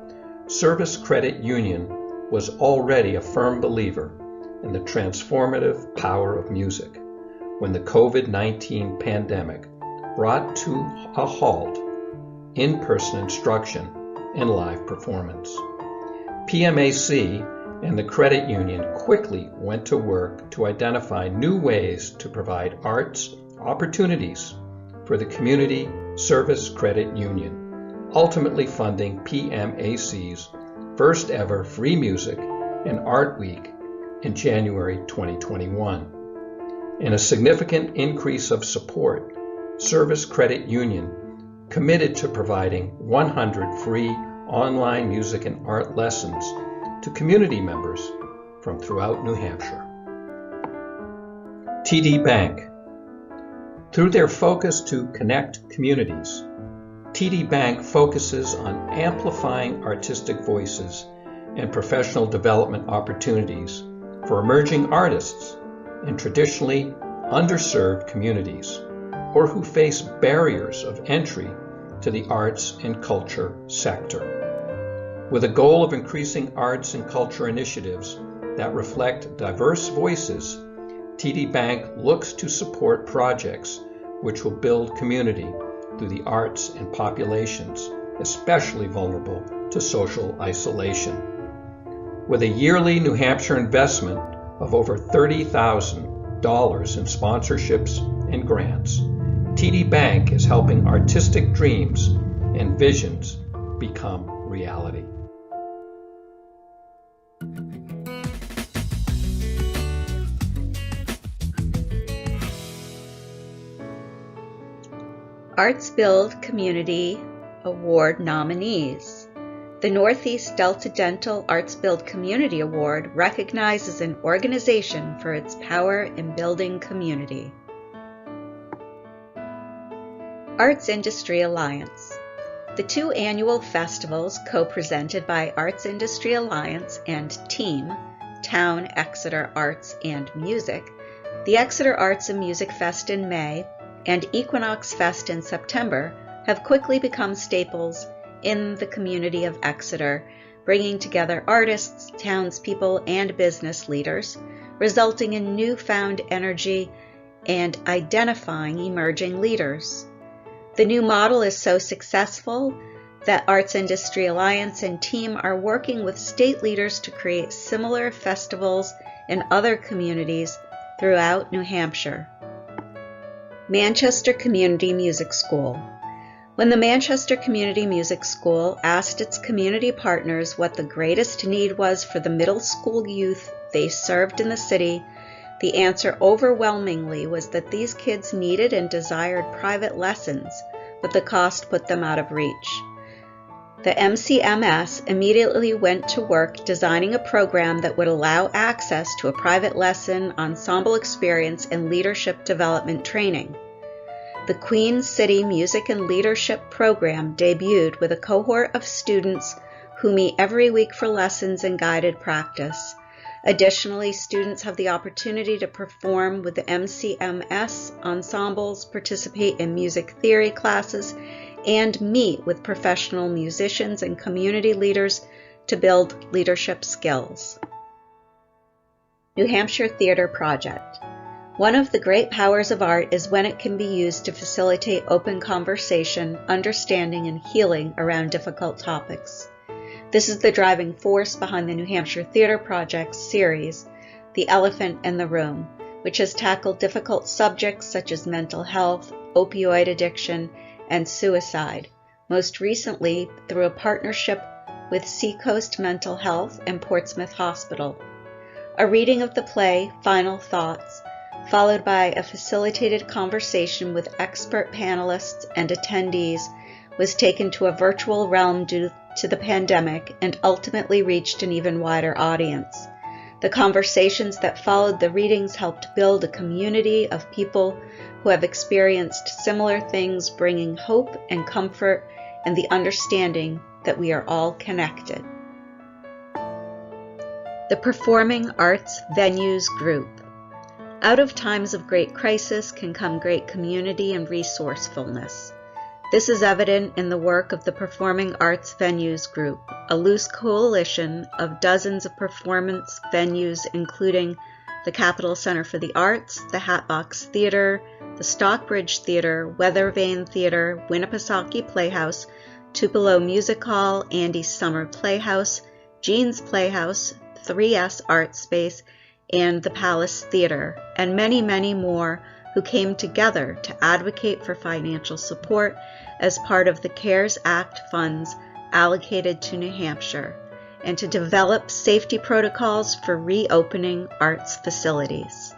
Service Credit Union was already a firm believer in the transformative power of music when the COVID-19 pandemic brought to a halt in-person instruction and live performance. PMAC and the credit union quickly went to work to identify new ways to provide arts opportunities for the Community Service Credit Union, ultimately funding PMAC's first ever free music and art week in January 2021. In a significant increase of support, Service Credit Union committed to providing 100 free online music and art lessons to community members from throughout New Hampshire. TD Bank. Through their focus to connect communities, TD Bank focuses on amplifying artistic voices and professional development opportunities for emerging artists in traditionally underserved communities or who face barriers of entry to the arts and culture sector. With a goal of increasing arts and culture initiatives that reflect diverse voices, TD Bank looks to support projects which will build community through the arts and populations, especially vulnerable to social isolation. With a yearly New Hampshire investment of over $30,000 in sponsorships and grants, TD Bank is helping artistic dreams and visions become reality. Arts Build Community Award nominees. The Northeast Delta Dental Arts Build Community Award recognizes an organization for its power in building community. Arts Industry Alliance. The two annual festivals co-presented by Arts Industry Alliance and TEAM, Town Exeter Arts and Music, the Exeter Arts and Music Fest in May, and Equinox Fest in September have quickly become staples in the community of Exeter, bringing together artists, townspeople, and business leaders, resulting in newfound energy and identifying emerging leaders. The new model is so successful that Arts Industry Alliance and TEAM are working with state leaders to create similar festivals in other communities throughout New Hampshire. Manchester Community Music School. When the Manchester Community Music School asked its community partners what the greatest need was for the middle school youth they served in the city, the answer overwhelmingly was that these kids needed and desired private lessons, but the cost put them out of reach. The MCMS immediately went to work designing a program that would allow access to a private lesson, ensemble experience, and leadership development training. The Queen City Music and Leadership Program debuted with a cohort of students who meet every week for lessons and guided practice. Additionally, students have the opportunity to perform with the MCMS ensembles, participate in music theory classes, and meet with professional musicians and community leaders to build leadership skills. New Hampshire Theatre Project. One of the great powers of art is when it can be used to facilitate open conversation, understanding, and healing around difficult topics. This is the driving force behind the New Hampshire Theatre Project's series, The Elephant in the Room, which has tackled difficult subjects such as mental health, opioid addiction, and suicide, most recently through a partnership with Seacoast Mental Health and Portsmouth Hospital. A reading of the play, Final Thoughts, followed by a facilitated conversation with expert panelists and attendees, was taken to a virtual realm due to the pandemic and ultimately reached an even wider audience. The conversations that followed the readings helped build a community of people who have experienced similar things, bringing hope and comfort and the understanding that we are all connected. The Performing Arts Venues Group. Out of times of great crisis can come great community and resourcefulness. This is evident in the work of the Performing Arts Venues Group, a loose coalition of dozens of performance venues including the Capitol Center for the Arts, the Hatbox Theater, the Stockbridge Theater, Weathervane Theater, Winnipesaukee Playhouse, Tupelo Music Hall, Andy's Summer Playhouse, Jean's Playhouse, 3S Art Space, and the Palace Theater, and many, many more who came together to advocate for financial support as part of the CARES Act funds allocated to New Hampshire, and to develop safety protocols for reopening arts facilities.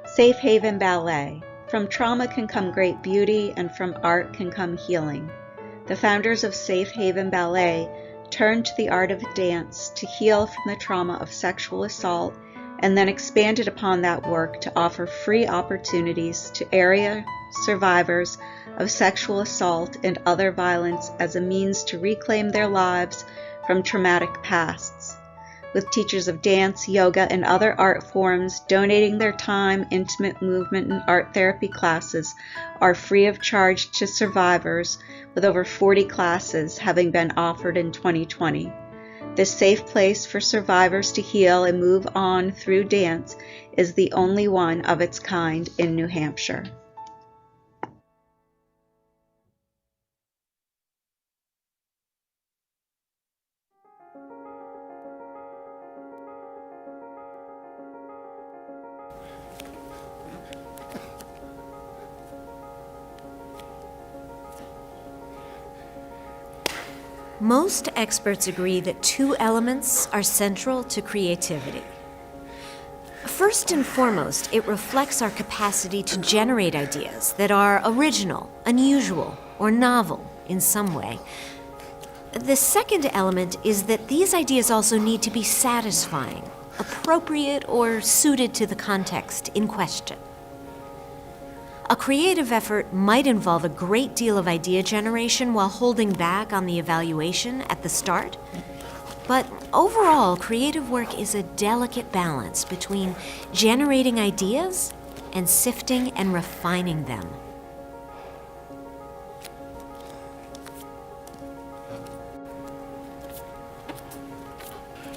Safe Haven Ballet. From trauma can come great beauty, and from art can come healing. The founders of Safe Haven Ballet turned to the art of dance to heal from the trauma of sexual assault, and then expanded upon that work to offer free opportunities to area survivors of sexual assault and other violence as a means to reclaim their lives from traumatic pasts, with teachers of dance, yoga, and other art forms donating their time. Intimate movement and art therapy classes are free of charge to survivors, with over 40 classes having been offered in 2020. This safe place for survivors to heal and move on through dance is the only one of its kind in New Hampshire. Most experts agree that two elements are central to creativity. First and foremost, it reflects our capacity to generate ideas that are original, unusual, or novel in some way. The second element is that these ideas also need to be satisfying, appropriate, or suited to the context in question. A creative effort might involve a great deal of idea generation while holding back on the evaluation at the start. But overall, creative work is a delicate balance between generating ideas and sifting and refining them.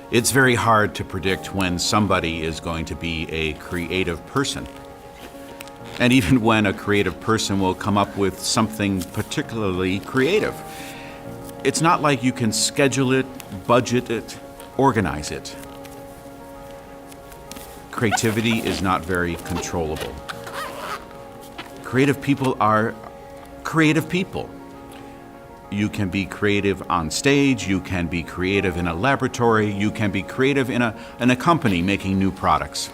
It's very hard to predict when somebody is going to be a creative person. And even when a creative person will come up with something particularly creative. It's not like you can schedule it, budget it, organize it. Creativity is not very controllable. Creative people are creative people. You can be creative on stage, you can be creative in a laboratory, you can be creative in a company making new products.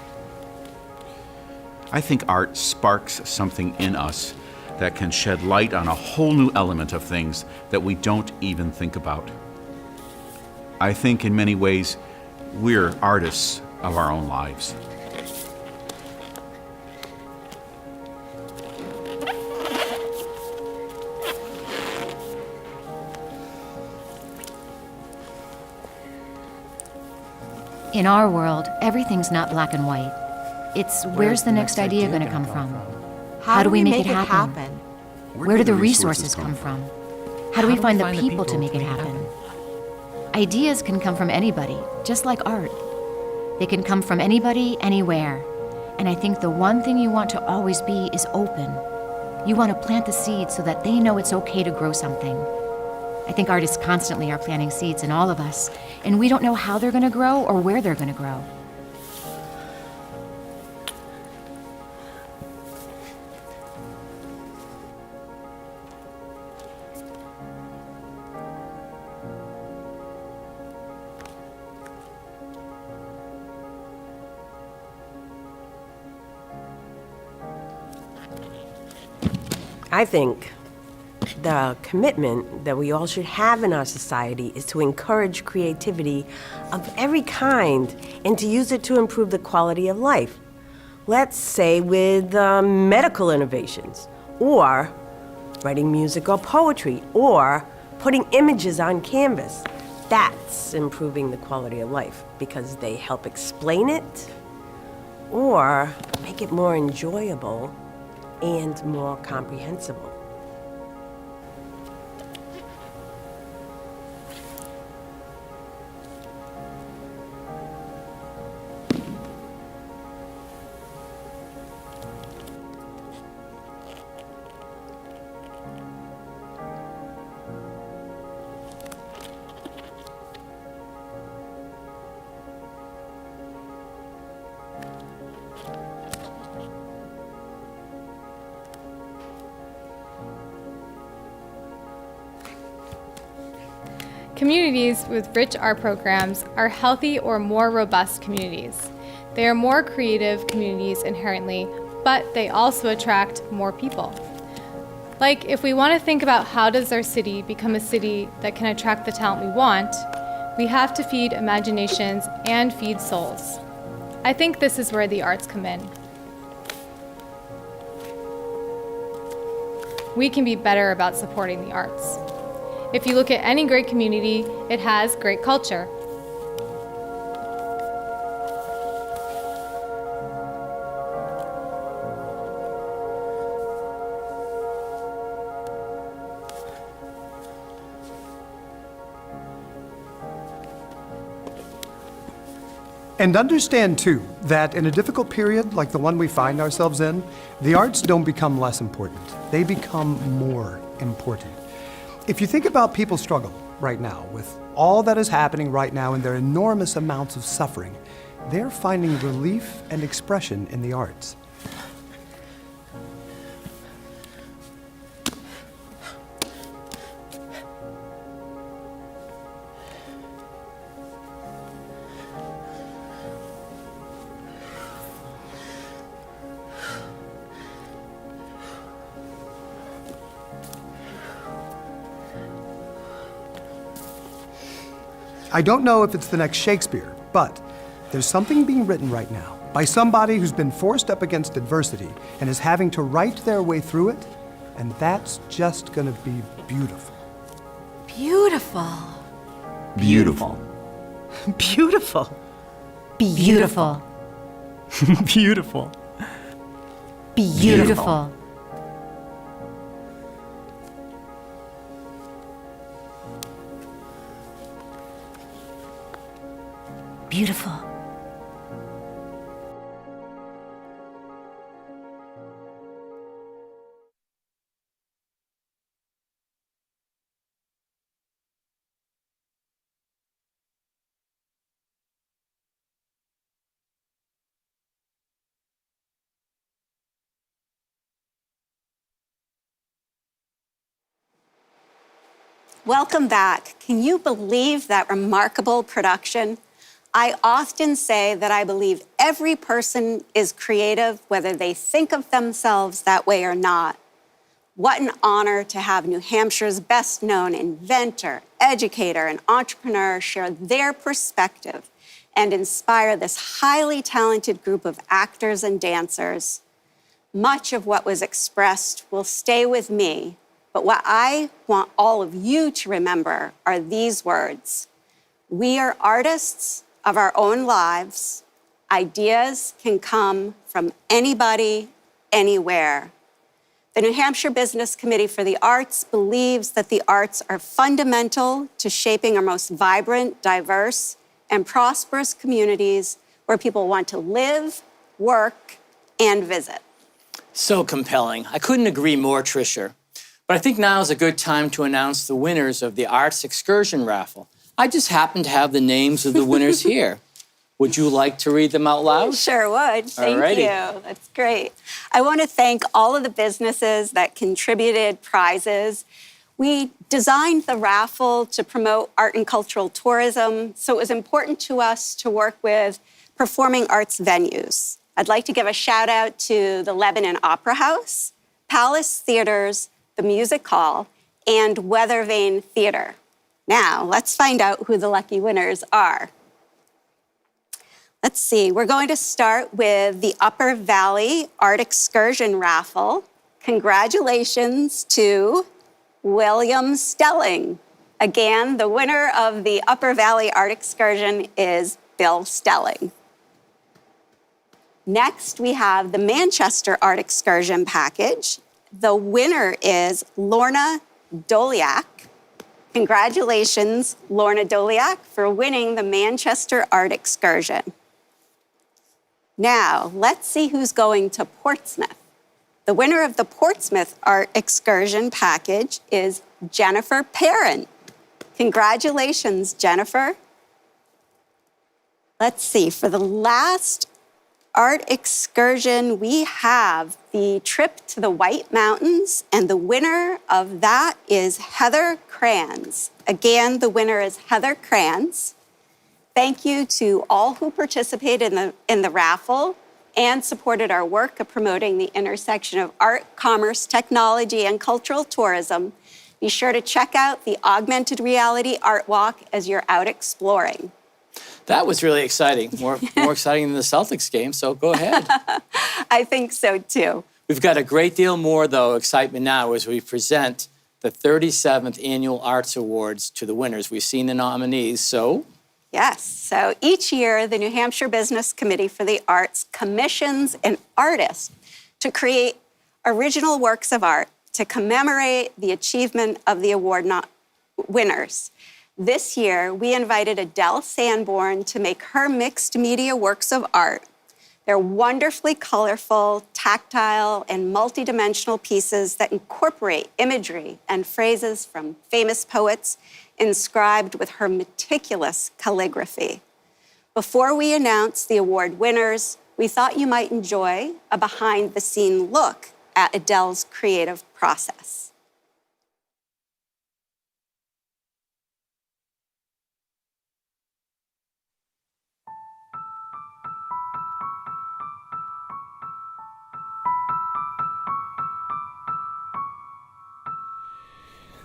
I think art sparks something in us that can shed light on a whole new element of things that we don't even think about. I think in many ways, we're artists of our own lives. In our world, everything's not black and white. It's where's the next idea going to come from? How do we make it happen? Where do the resources come from? How do we find the people to make it happen? Ideas can come from anybody, just like art. They can come from anybody, anywhere. And I think the one thing you want to always be is open. You want to plant the seeds so that they know it's okay to grow something. I think artists constantly are planting seeds in all of us, and we don't know how they're going to grow or where they're going to grow. I think the commitment that we all should have in our society is to encourage creativity of every kind and to use it to improve the quality of life. Let's say with medical innovations, or writing music or poetry, or putting images on canvas. That's improving the quality of life because they help explain it or make it more enjoyable and more comprehensible. Communities with rich art programs are healthy or more robust communities. They are more creative communities inherently, but they also attract more people. Like, if we want to think about how does our city become a city that can attract the talent we want, we have to feed imaginations and feed souls. I think this is where the arts come in. We can be better about supporting the arts. If you look at any great community, it has great culture. And understand, too, that in a difficult period like the one we find ourselves in, the arts don't become less important. They become more important. If you think about people's struggle right now, with all that is happening right now and their enormous amounts of suffering, they're finding relief and expression in the arts. I don't know if it's the next Shakespeare, but there's something being written right now by somebody who's been forced up against adversity and is having to write their way through it, and that's just gonna be beautiful. Beautiful. Beautiful. Beautiful. Beautiful. Beautiful. Beautiful. Beautiful. Welcome back. Can you believe that remarkable production? I often say that I believe every person is creative, whether they think of themselves that way or not. What an honor to have New Hampshire's best-known inventor, educator, and entrepreneur share their perspective and inspire this highly talented group of actors and dancers. Much of what was expressed will stay with me, but what I want all of you to remember are these words. We are artists of our own lives. Ideas can come from anybody, anywhere. The New Hampshire Business Committee for the Arts believes that the arts are fundamental to shaping our most vibrant, diverse, and prosperous communities where people want to live, work, and visit. So compelling. I couldn't agree more, Tricia. But I think now is a good time to announce the winners of the Arts Excursion Raffle. I just happen to have the names of the winners here. Would you like to read them out loud? Sure would. Thank Alrighty. you. That's great. I want to thank all of the businesses that contributed prizes. We designed the raffle to promote art and cultural tourism, so it was important to us to work with performing arts venues. I'd like to give a shout out to the Lebanon Opera House, Palace Theaters, the Music Hall, and Weather Vane Theater. Now, let's find out who the lucky winners are. Let's see, we're going to start with the Upper Valley Art Excursion Raffle. Congratulations to William Stelling. Again, the winner of the Upper Valley Art Excursion is Bill Stelling. Next, we have the Manchester Art Excursion package. The winner is Lorna Doliak. Congratulations, Lorna Doliak, for winning the Manchester Art Excursion. Now, let's see who's going to Portsmouth. The winner of the Portsmouth Art Excursion package is Jennifer Parent. Congratulations, Jennifer. Let's see, for the last art excursion, we have the trip to the White Mountains, and the winner of that is Heather Kranz. Again, the winner is Heather Kranz. Thank you to all who participated in the raffle and supported our work of promoting the intersection of art, commerce, technology, and cultural tourism. Be sure to check out the Augmented Reality Art Walk as you're out exploring. That was really exciting, more exciting than the Celtics game, so go ahead. I think so too. We've got a great deal more, though, excitement now as we present the 37th Annual Arts Awards to the winners. We've seen the nominees, so... Yes, so each year, the New Hampshire Business Committee for the Arts commissions an artist to create original works of art to commemorate the achievement of the award winners. This year, we invited Adele Sanborn to make her mixed media works of art. They're wonderfully colorful, tactile, and multidimensional pieces that incorporate imagery and phrases from famous poets inscribed with her meticulous calligraphy. Before we announce the award winners, we thought you might enjoy a behind-the-scene look at Adele's creative process.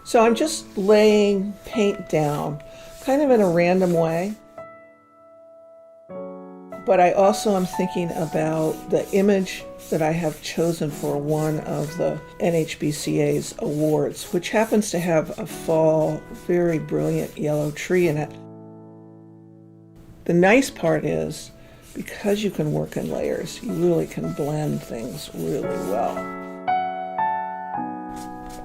So I'm just laying paint down, kind of in a random way. But I also am thinking about the image that I have chosen for one of the NHBCA's awards, which happens to have a fall, very brilliant yellow tree in it. The nice part is, because you can work in layers, you really can blend things really well.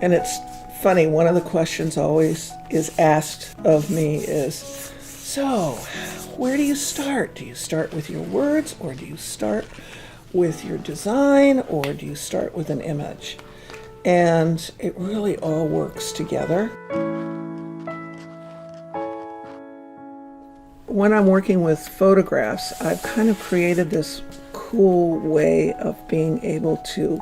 And it's funny, one of the questions always is asked of me is, so, where do you start? Do you start with your words, or do you start with your design, or do you start with an image? And it really all works together. When I'm working with photographs, I've kind of created this cool way of being able to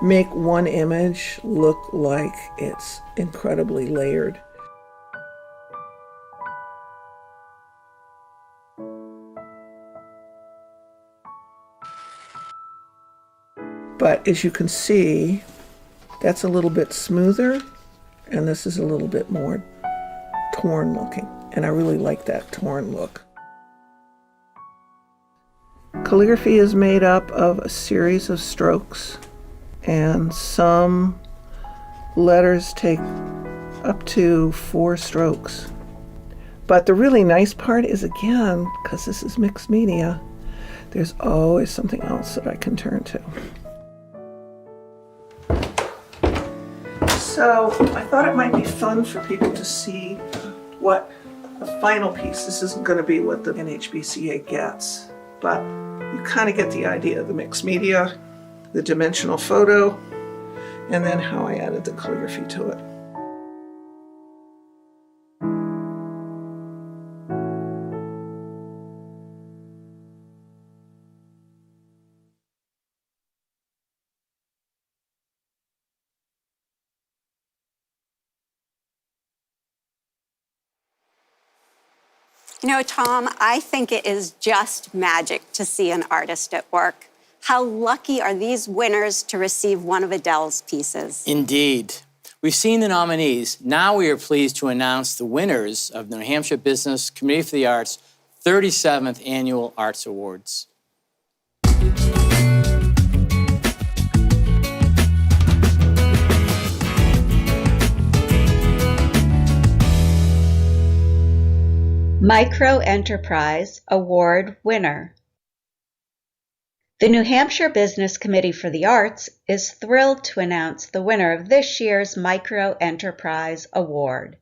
make one image look like it's incredibly layered. But as you can see, that's a little bit smoother, and this is a little bit more torn looking. And I really like that torn look. Calligraphy is made up of a series of strokes, and some letters take up to 4 strokes. But the really nice part is, again, because this is mixed media, there's always something else that I can turn to. So I thought it might be fun for people to see what the final piece, this isn't going to be what the NHBCA gets, but you kind of get the idea of the mixed media, the dimensional photo, and then how I added the calligraphy to it. You know, Tom, I think it is just magic to see an artist at work. How lucky are these winners to receive one of Adele's pieces? Indeed. We've seen the nominees. Now we are pleased to announce the winners of the New Hampshire Business Committee for the Arts 37th Annual Arts Awards. Micro Enterprise Award winner. The New Hampshire Business Committee for the Arts is thrilled to announce the winner of this year's Micro Enterprise Award.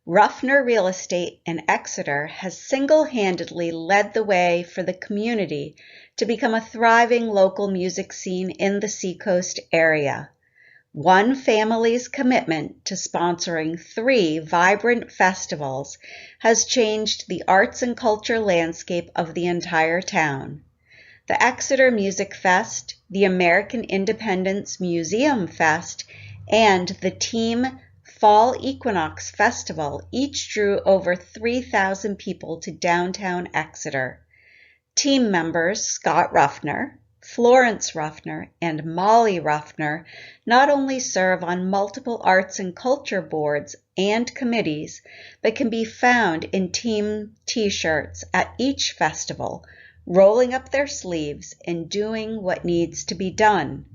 Ruffner Real Estate in Exeter has single-handedly led the way for the community to become a thriving local music scene in the Seacoast area. One family's commitment to sponsoring 3 vibrant festivals has changed the arts and culture landscape of the entire town. The Exeter Music Fest, the American Independence Museum Fest, and the Team Fall Equinox Festival each drew over 3,000 people to downtown Exeter. Team members Scott Ruffner, Florence Ruffner, and Molly Ruffner not only serve on multiple arts and culture boards and committees, but can be found in team t-shirts at each festival, rolling up their sleeves and doing what needs to be done.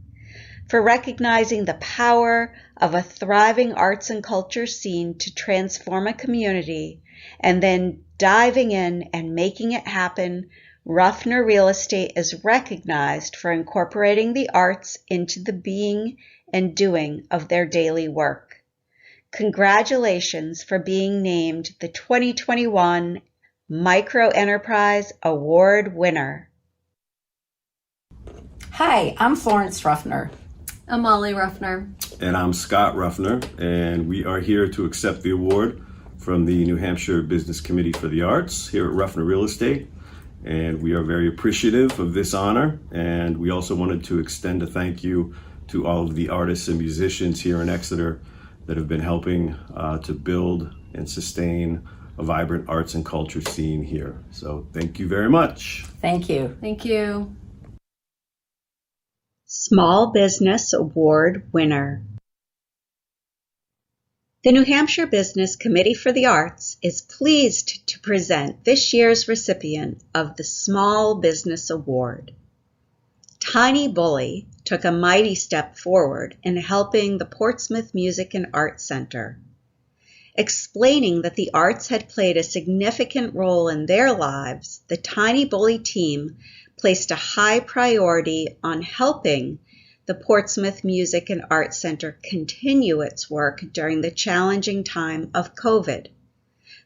For recognizing the power of a thriving arts and culture scene to transform a community, and then diving in and making it happen, Ruffner Real Estate is recognized for incorporating the arts into the being and doing of their daily work. Congratulations for being named the 2021 Micro Enterprise Award winner. Hi, I'm Florence Ruffner. I'm Molly Ruffner. And I'm Scott Ruffner, and we are here to accept the award from the New Hampshire Business Committee for the Arts here at Ruffner Real Estate. And we are very appreciative of this honor, and we also wanted to extend a thank you to all of the artists and musicians here in Exeter that have been helping to build and sustain a vibrant arts and culture scene here. So thank you very much. Thank you. Thank you. Small Business Award winner. The New Hampshire Business Committee for the Arts is pleased to present this year's recipient of the Small Business Award. Tiny Bully took a mighty step forward in helping the Portsmouth Music and Arts Center. Explaining that the arts had played a significant role in their lives, the Tiny Bully team placed a high priority on helping the Portsmouth Music and Arts Center continue its work during the challenging time of COVID.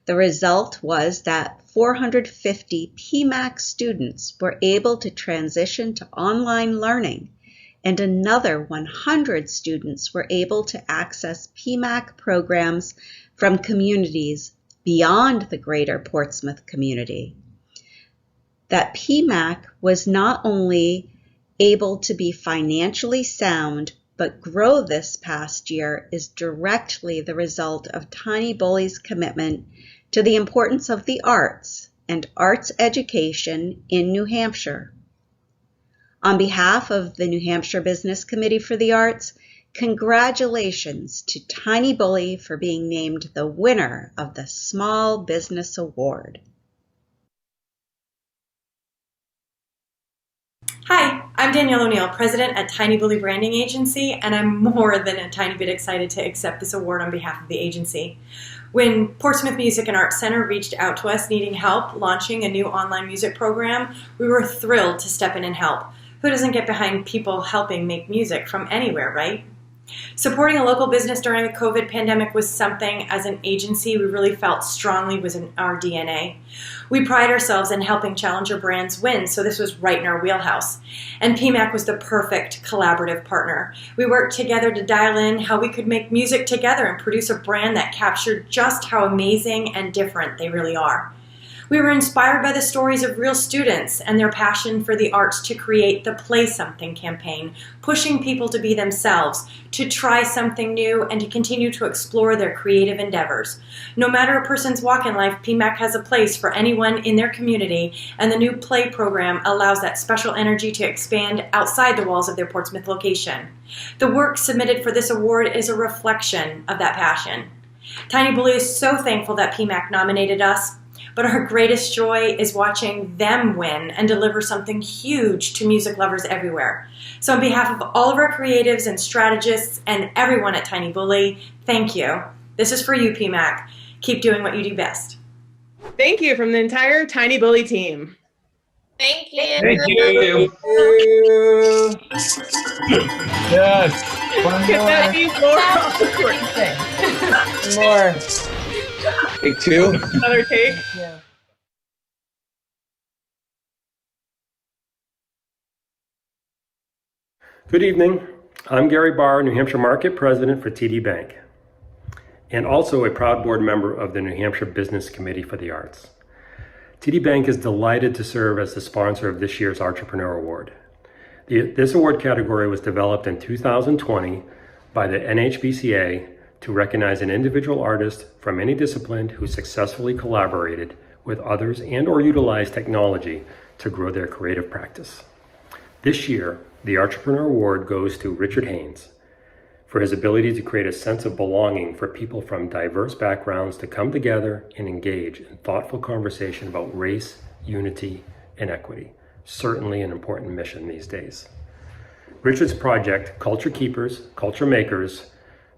The result was that 450 PMAC students were able to transition to online learning, and another 100 students were able to access PMAC programs from communities beyond the greater Portsmouth community. That PMAC was not only able to be financially sound, but grow this past year is directly the result of Tiny Bully's commitment to the importance of the arts and arts education in New Hampshire. On behalf of the New Hampshire Business Committee for the Arts, congratulations to Tiny Bully for being named the winner of the Small Business Award. Hi, I'm Danielle O'Neill, President at Tiny Bully Branding Agency, and I'm more than a tiny bit excited to accept this award on behalf of the agency. When Portsmouth Music and Arts Center reached out to us needing help launching a new online music program, we were thrilled to step in and help. Who doesn't get behind people helping make music from anywhere, right? Supporting a local business during the COVID pandemic was something, as an agency, we really felt strongly was in our DNA. We pride ourselves in helping challenger brands win, so this was right in our wheelhouse. And PMAC was the perfect collaborative partner. We worked together to dial in how we could make music together and produce a brand that captured just how amazing and different they really are. We were inspired by the stories of real students and their passion for the arts to create the Play Something campaign, pushing people to be themselves, to try something new, and to continue to explore their creative endeavors. No matter a person's walk in life, PMAC has a place for anyone in their community, and the new Play program allows that special energy to expand outside the walls of their Portsmouth location. The work submitted for this award is a reflection of that passion. Tiny Bully is so thankful that PMAC nominated us, but our greatest joy is watching them win and deliver something huge to music lovers everywhere. So on behalf of all of our creatives and strategists and everyone at Tiny Bully, thank you. This is for you, PMAC. Keep doing what you do best. Thank you from the entire Tiny Bully team. Thank you. Thank you. Yes. One Could that be more more. Take two. Another take? Yeah. Good evening. I'm Gary Barr, New Hampshire Market President for TD Bank, and also a proud board member of the New Hampshire Business Committee for the Arts. TD Bank is delighted to serve as the sponsor of this year's Entrepreneur Award. This award category was developed in 2020 by the NHBCA to recognize an individual artist from any discipline who successfully collaborated with others and/or utilized technology to grow their creative practice. This year, the Entrepreneur Award goes to Richard Haynes for his ability to create a sense of belonging for people from diverse backgrounds to come together and engage in thoughtful conversation about race, unity, and equity. Certainly an important mission these days. Richard's project, Culture Keepers, Culture Makers,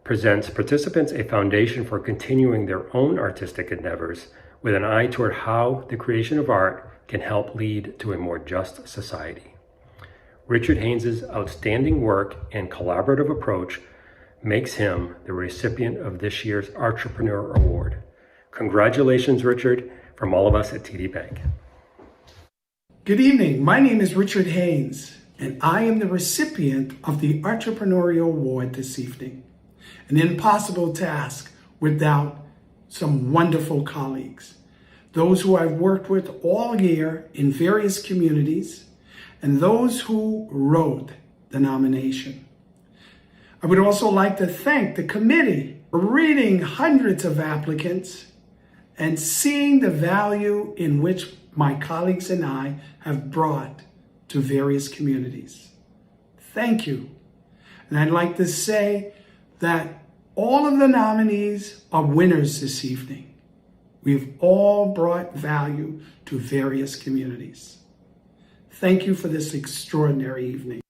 presents participants a foundation for continuing their own artistic endeavors with an eye toward how the creation of art can help lead to a more just society. Richard Haynes' outstanding work and collaborative approach makes him the recipient of this year's Entrepreneur Award. Congratulations, Richard, from all of us at TD Bank. Good evening. My name is Richard Haynes, and I am the recipient of the Entrepreneurial Award this evening. An impossible task without some wonderful colleagues. Those who I've worked with all year in various communities, and those who wrote the nomination. I would also like to thank the committee for reading hundreds of applicants and seeing the value in which my colleagues and I have brought to various communities. Thank you. And I'd like to say that all of the nominees are winners this evening. We've all brought value to various communities. Thank you for this extraordinary evening.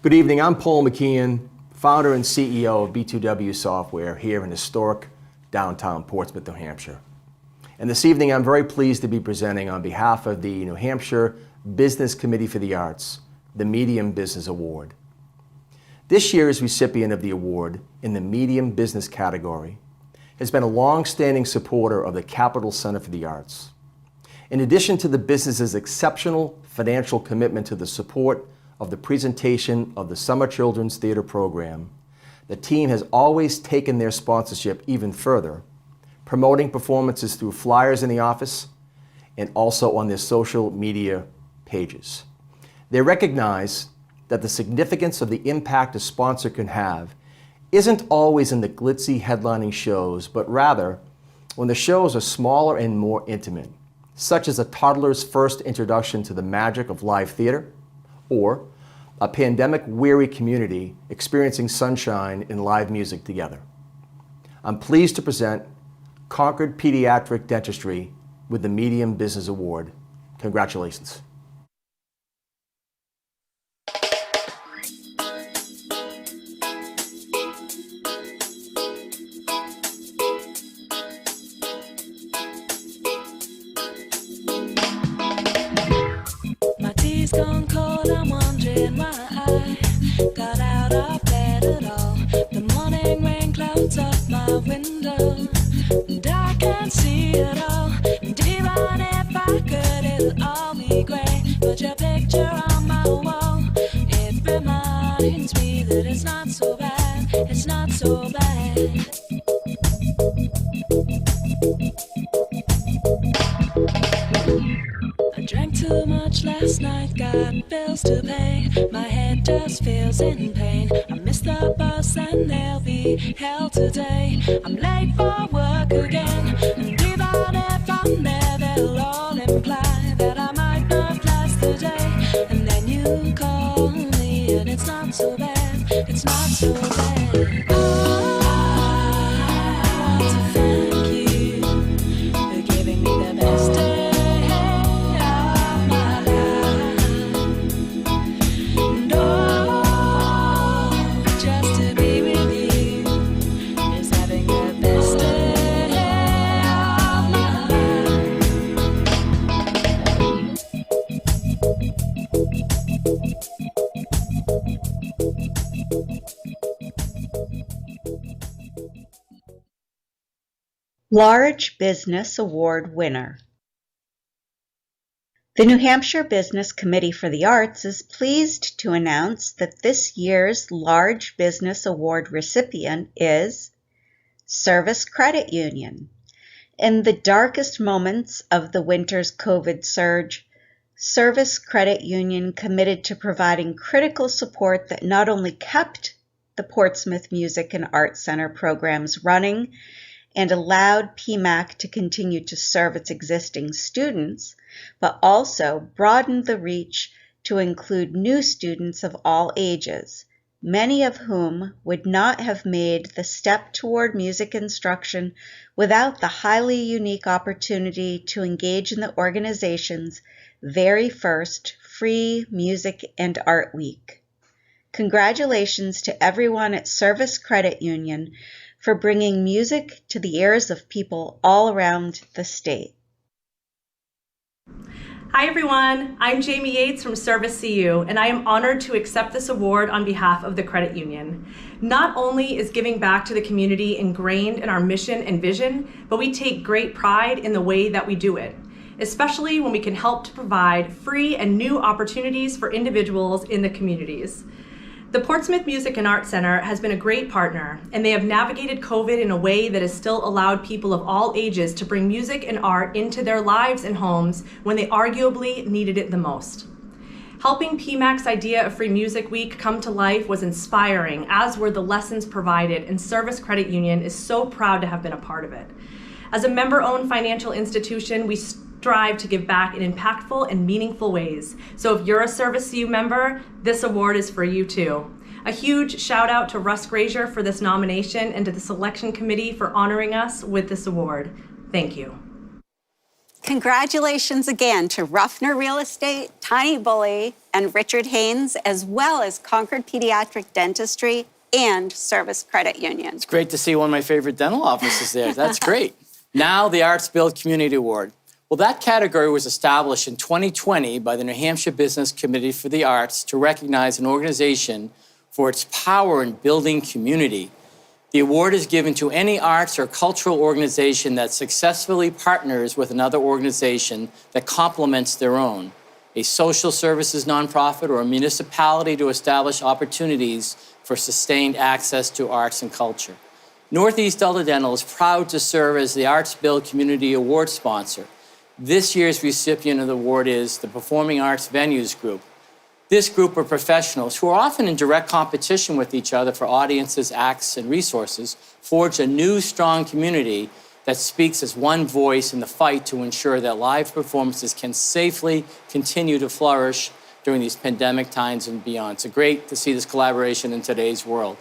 Good evening, I'm Paul McKeon, founder and CEO of B2W Software here in historic downtown Portsmouth, New Hampshire. And this evening I'm very pleased to be presenting on behalf of the New Hampshire Business Committee for the Arts, the Medium Business Award. This year's recipient of the award in the Medium Business category has been a long-standing supporter of the Capital Center for the Arts. In addition to the business's exceptional financial commitment to the support of the presentation of the Summer Children's Theater program, the team has always taken their sponsorship even further, promoting performances through flyers in the office and also on their social media pages. They recognize that the significance of the impact a sponsor can have isn't always in the glitzy headlining shows, but rather when the shows are smaller and more intimate, such as a toddler's first introduction to the magic of live theater, or a pandemic-weary community experiencing sunshine and live music together. I'm pleased to present Concord Pediatric Dentistry with the Medium Business Award. Congratulations. My tea's gone cold, I'm wondering why I got out of bed at all. The morning rain clouds up my window, and I can't see it all. And even if I could, it'll all be great. But your picture on my wall, it reminds me that it's not so bad, it's not so bad. I drank too much last night, got bills to pay. My head just feels in pain. I missed the bus and they'll be hell today. I'm late for work again, and even if I'm there, they'll all imply that I might not last the day. And then you call me, and it's not so bad, it's not so bad. I want to thank you for giving me the best day. Just to be with you is having the best day. Large Business Award winner. The New Hampshire Business Committee for the Arts is pleased to announce that this year's Large Business Award recipient is Service Credit Union. In the darkest moments of the winter's COVID surge, Service Credit Union committed to providing critical support that not only kept the Portsmouth Music and Arts Center programs running and allowed PMAC to continue to serve its existing students, but also broadened the reach to include new students of all ages, many of whom would not have made the step toward music instruction without the highly unique opportunity to engage in the organization's very first free Music and Art Week. Congratulations to everyone at Service Credit Union for bringing music to the ears of people all around the state. Hi everyone, I'm Jamie Yates from Service CU, and I am honored to accept this award on behalf of the credit union. Not only is giving back to the community ingrained in our mission and vision, but we take great pride in the way that we do it, especially when we can help to provide free and new opportunities for individuals in the communities. The Portsmouth Music and Arts Center has been a great partner, and they have navigated COVID in a way that has still allowed people of all ages to bring music and art into their lives and homes when they arguably needed it the most. Helping PMAC's idea of Free Music Week come to life was inspiring, as were the lessons provided, and Service Credit Union is so proud to have been a part of it. As a member-owned financial institution, we strive to give back in impactful and meaningful ways. So if you're a Service CU member, this award is for you too. A huge shout out to Russ Grazier for this nomination and to the selection committee for honoring us with this award. Thank you. Congratulations again to Ruffner Real Estate, Tiny Bully, and Richard Haynes, as well as Concord Pediatric Dentistry and Service Credit Union. It's great to see one of my favorite dental offices there. That's great. Now the Arts Build Community Award. Well, that category was established in 2020 by the New Hampshire Business Committee for the Arts to recognize an organization for its power in building community. The award is given to any arts or cultural organization that successfully partners with another organization that complements their own, a social services nonprofit or a municipality to establish opportunities for sustained access to arts and culture. Northeast Delta Dental is proud to serve as the Arts Build Community Award sponsor. This year's recipient of the award is the Performing Arts Venues Group. This group of professionals, who are often in direct competition with each other for audiences, acts, and resources, forge a new, strong community that speaks as one voice in the fight to ensure that live performances can safely continue to flourish during these pandemic times and beyond. It's great to see this collaboration in today's world.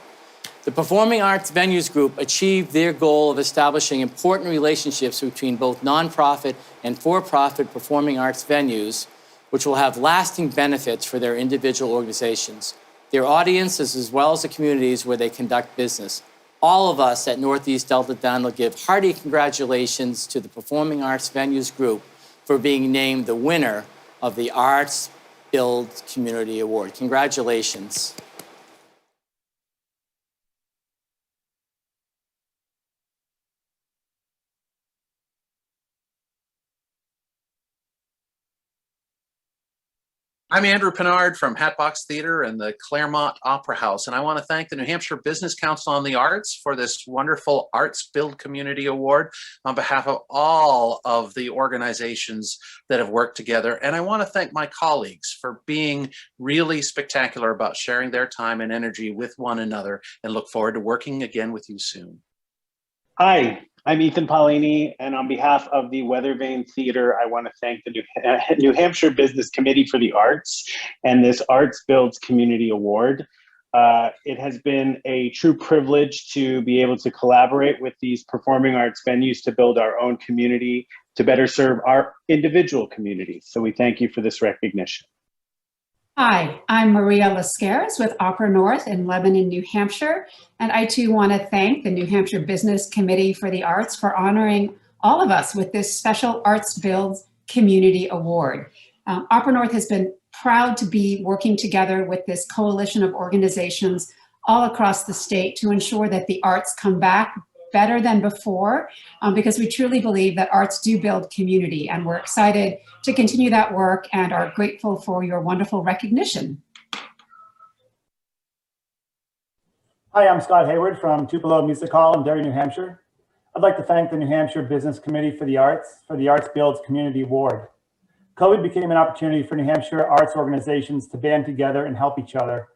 The Performing Arts Venues Group achieved their goal of establishing important relationships between both nonprofit and for-profit performing arts venues, which will have lasting benefits for their individual organizations, their audiences, as well as the communities where they conduct business. All of us at Northeast Delta Dental give hearty congratulations to the Performing Arts Venues Group for being named the winner of the Arts Build Community Award. Congratulations. I'm Andrew Pinard from Hatbox Theater and the Claremont Opera House, and I want to thank the New Hampshire Business Council on the Arts for this wonderful Arts Build Community Award on behalf of all of the organizations that have worked together. And I want to thank my colleagues for being really spectacular about sharing their time and energy with one another, and look forward to working again with you soon. Hi, I'm Ethan Paulini, and on behalf of the Weathervane Theater, I want to thank the New Hampshire Business Committee for the Arts and this Arts Builds Community Award. It has been a true privilege to be able to collaborate with these performing arts venues to build our own community, to better serve our individual communities. So we thank you for this recognition. Hi, I'm Maria Lascaris with Opera North in Lebanon, New Hampshire, and I too want to thank the New Hampshire Business Committee for the Arts for honoring all of us with this special Arts Builds Community Award. Opera North has been proud to be working together with this coalition of organizations all across the state to ensure that the arts come back better than before, because we truly believe that arts do build community, and we're excited to continue that work and are grateful for your wonderful recognition. Hi, I'm Scott Hayward from Tupelo Music Hall in Derry, New Hampshire. I'd like to thank the New Hampshire Business Committee for the Arts Builds Community Award. COVID became an opportunity for New Hampshire arts organizations to band together and help each other.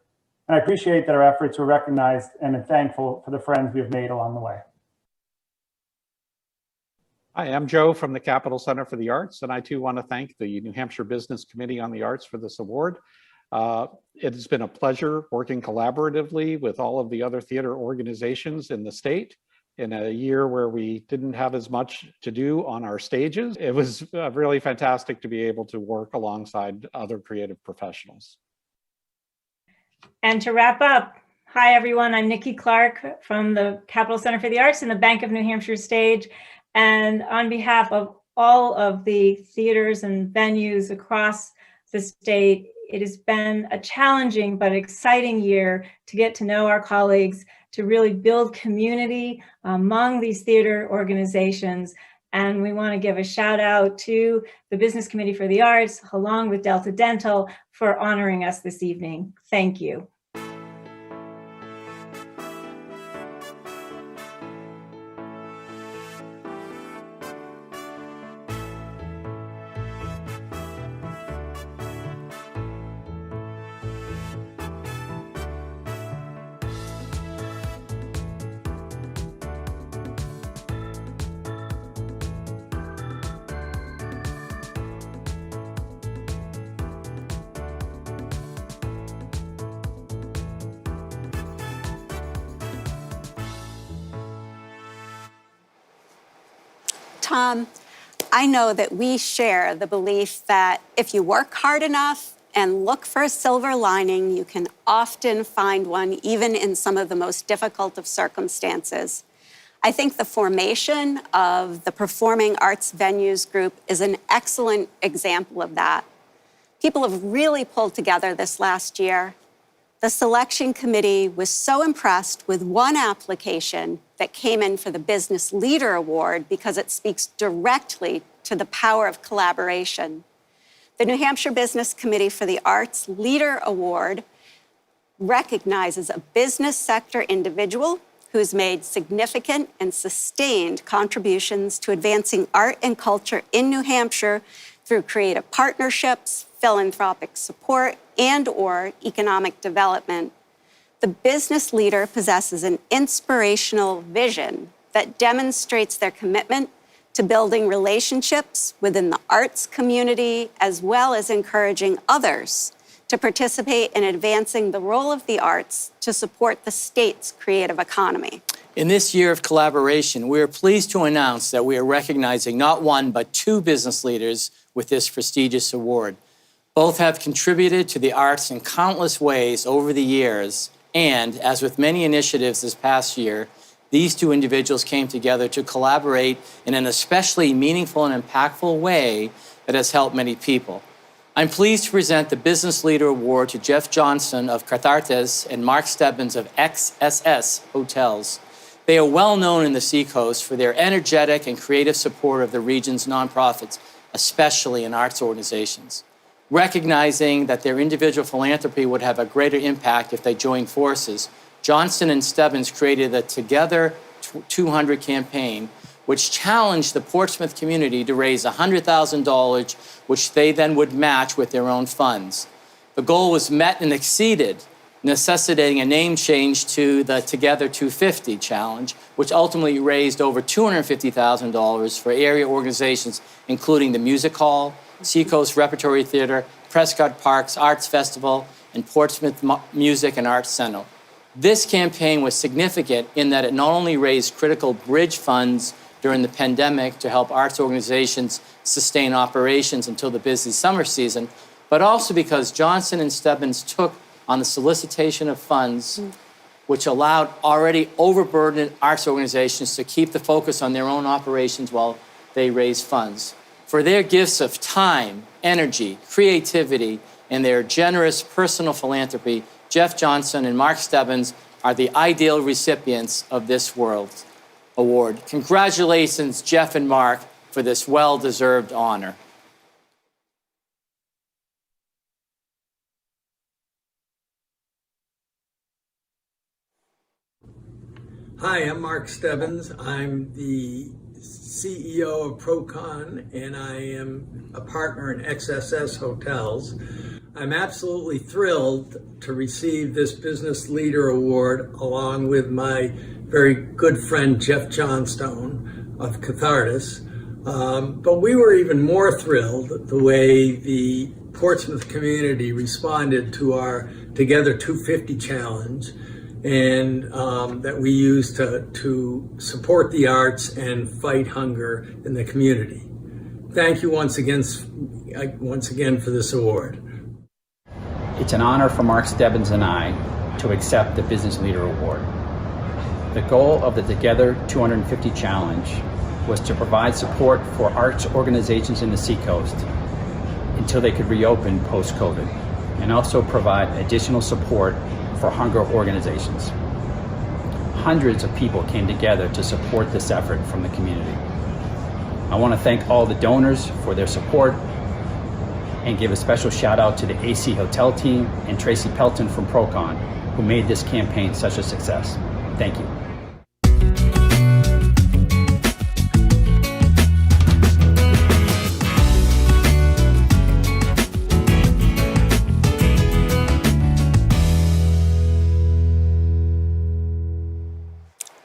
And I appreciate that our efforts were recognized, and I'm thankful for the friends we have made along the way. Hi, I'm Joe from the Capitol Center for the Arts, and I too want to thank the New Hampshire Business Committee on the Arts for this award. It has been a pleasure working collaboratively with all of the other theater organizations in the state in a year where we didn't have as much to do on our stages. It was really fantastic to be able to work alongside other creative professionals. And to wrap up, hi everyone, I'm Nikki Clark from the Capitol Center for the Arts and the Bank of New Hampshire Stage. And on behalf of all of the theaters and venues across the state, it has been a challenging but exciting year to get to know our colleagues, to really build community among these theater organizations. And we want to give a shout out to the Business Committee for the Arts, along with Delta Dental, for honoring us this evening. Thank you. Tom, I know that we share the belief that if you work hard enough and look for a silver lining, you can often find one even in some of the most difficult of circumstances. I think the formation of the Performing Arts Venues Group is an excellent example of that. People have really pulled together this last year. The selection committee was so impressed with one application that came in for the Business Leader Award because it speaks directly to the power of collaboration. The New Hampshire Business Committee for the Arts Leader Award recognizes a business sector individual who's made significant and sustained contributions to advancing art and culture in New Hampshire through creative partnerships, philanthropic support, and/or economic development. The business leader possesses an inspirational vision that demonstrates their commitment to building relationships within the arts community, as well as encouraging others to participate in advancing the role of the arts to support the state's creative economy. In this year of collaboration, we are pleased to announce that we are recognizing not one, but two business leaders with this prestigious award. Both have contributed to the arts in countless ways over the years, and as with many initiatives this past year, these two individuals came together to collaborate in an especially meaningful and impactful way that has helped many people. I'm pleased to present the Business Leader Award to Jeff Johnson of Cathartes and Mark Stebbins of XSS Hotels. They are well known in the Seacoast for their energetic and creative support of the region's nonprofits, especially in arts organizations. Recognizing that their individual philanthropy would have a greater impact if they joined forces, Johnson and Stebbins created the Together 200 campaign, which challenged the Portsmouth community to raise $100,000, which they then would match with their own funds. The goal was met and exceeded, necessitating a name change to the Together 250 challenge, which ultimately raised over $250,000 for area organizations, including the Music Hall, Seacoast Repertory Theater, Prescott Parks Arts Festival, and Portsmouth Music and Arts Center. This campaign was significant in that it not only raised critical bridge funds during the pandemic to help arts organizations sustain operations until the busy summer season, but also because Johnson and Stebbins took on the solicitation of funds, which allowed already overburdened arts organizations to keep the focus on their own operations while they raised funds. For their gifts of time, energy, creativity, and their generous personal philanthropy, Jeff Johnson and Mark Stebbins are the ideal recipients of this award. Award. Congratulations, Jeff and Mark, for this well-deserved honor. Hi, I'm Mark Stebbins. I'm the CEO of Procon, and I am a partner in XSS Hotels. I'm absolutely thrilled to receive this Business Leader Award along with my very good friend Jeff Johnstone of Cathartis. But we were even more thrilled the way the Portsmouth community responded to our Together 250 challenge, and that we use to support the arts and fight hunger in the community. Thank you once again for this award. It's an honor for Mark Stebbins and I to accept the Business Leader Award. The goal of the Together 250 Challenge was to provide support for arts organizations in the Seacoast until they could reopen post-COVID, and also provide additional support for hunger organizations. Hundreds of people came together to support this effort from the community. I want to thank all the donors for their support and give a special shout out to the AC Hotel team and Tracy Pelton from Procon, who made this campaign such a success. Thank you.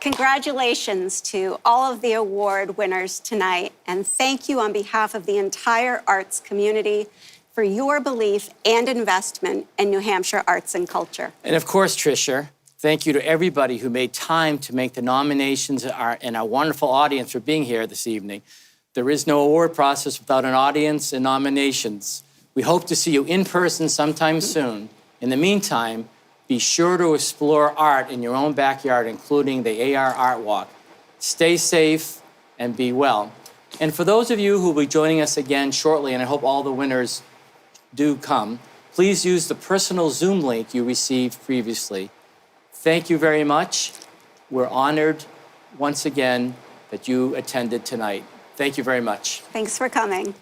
Congratulations to all of the award winners tonight, and thank you on behalf of the entire arts community for your belief and investment in New Hampshire arts and culture. And of course, Tricia, thank you to everybody who made time to make the nominations and our wonderful audience for being here this evening. There is no award process without an audience and nominations. We hope to see you in person sometime soon. In the meantime, be sure to explore art in your own backyard, including the AR Art Walk. Stay safe and be well. And for those of you who will be joining us again shortly, and I hope all the winners do come, please use the personal Zoom link you received previously. Thank you very much. We're honored once again that you attended tonight. Thank you very much. Thanks for coming.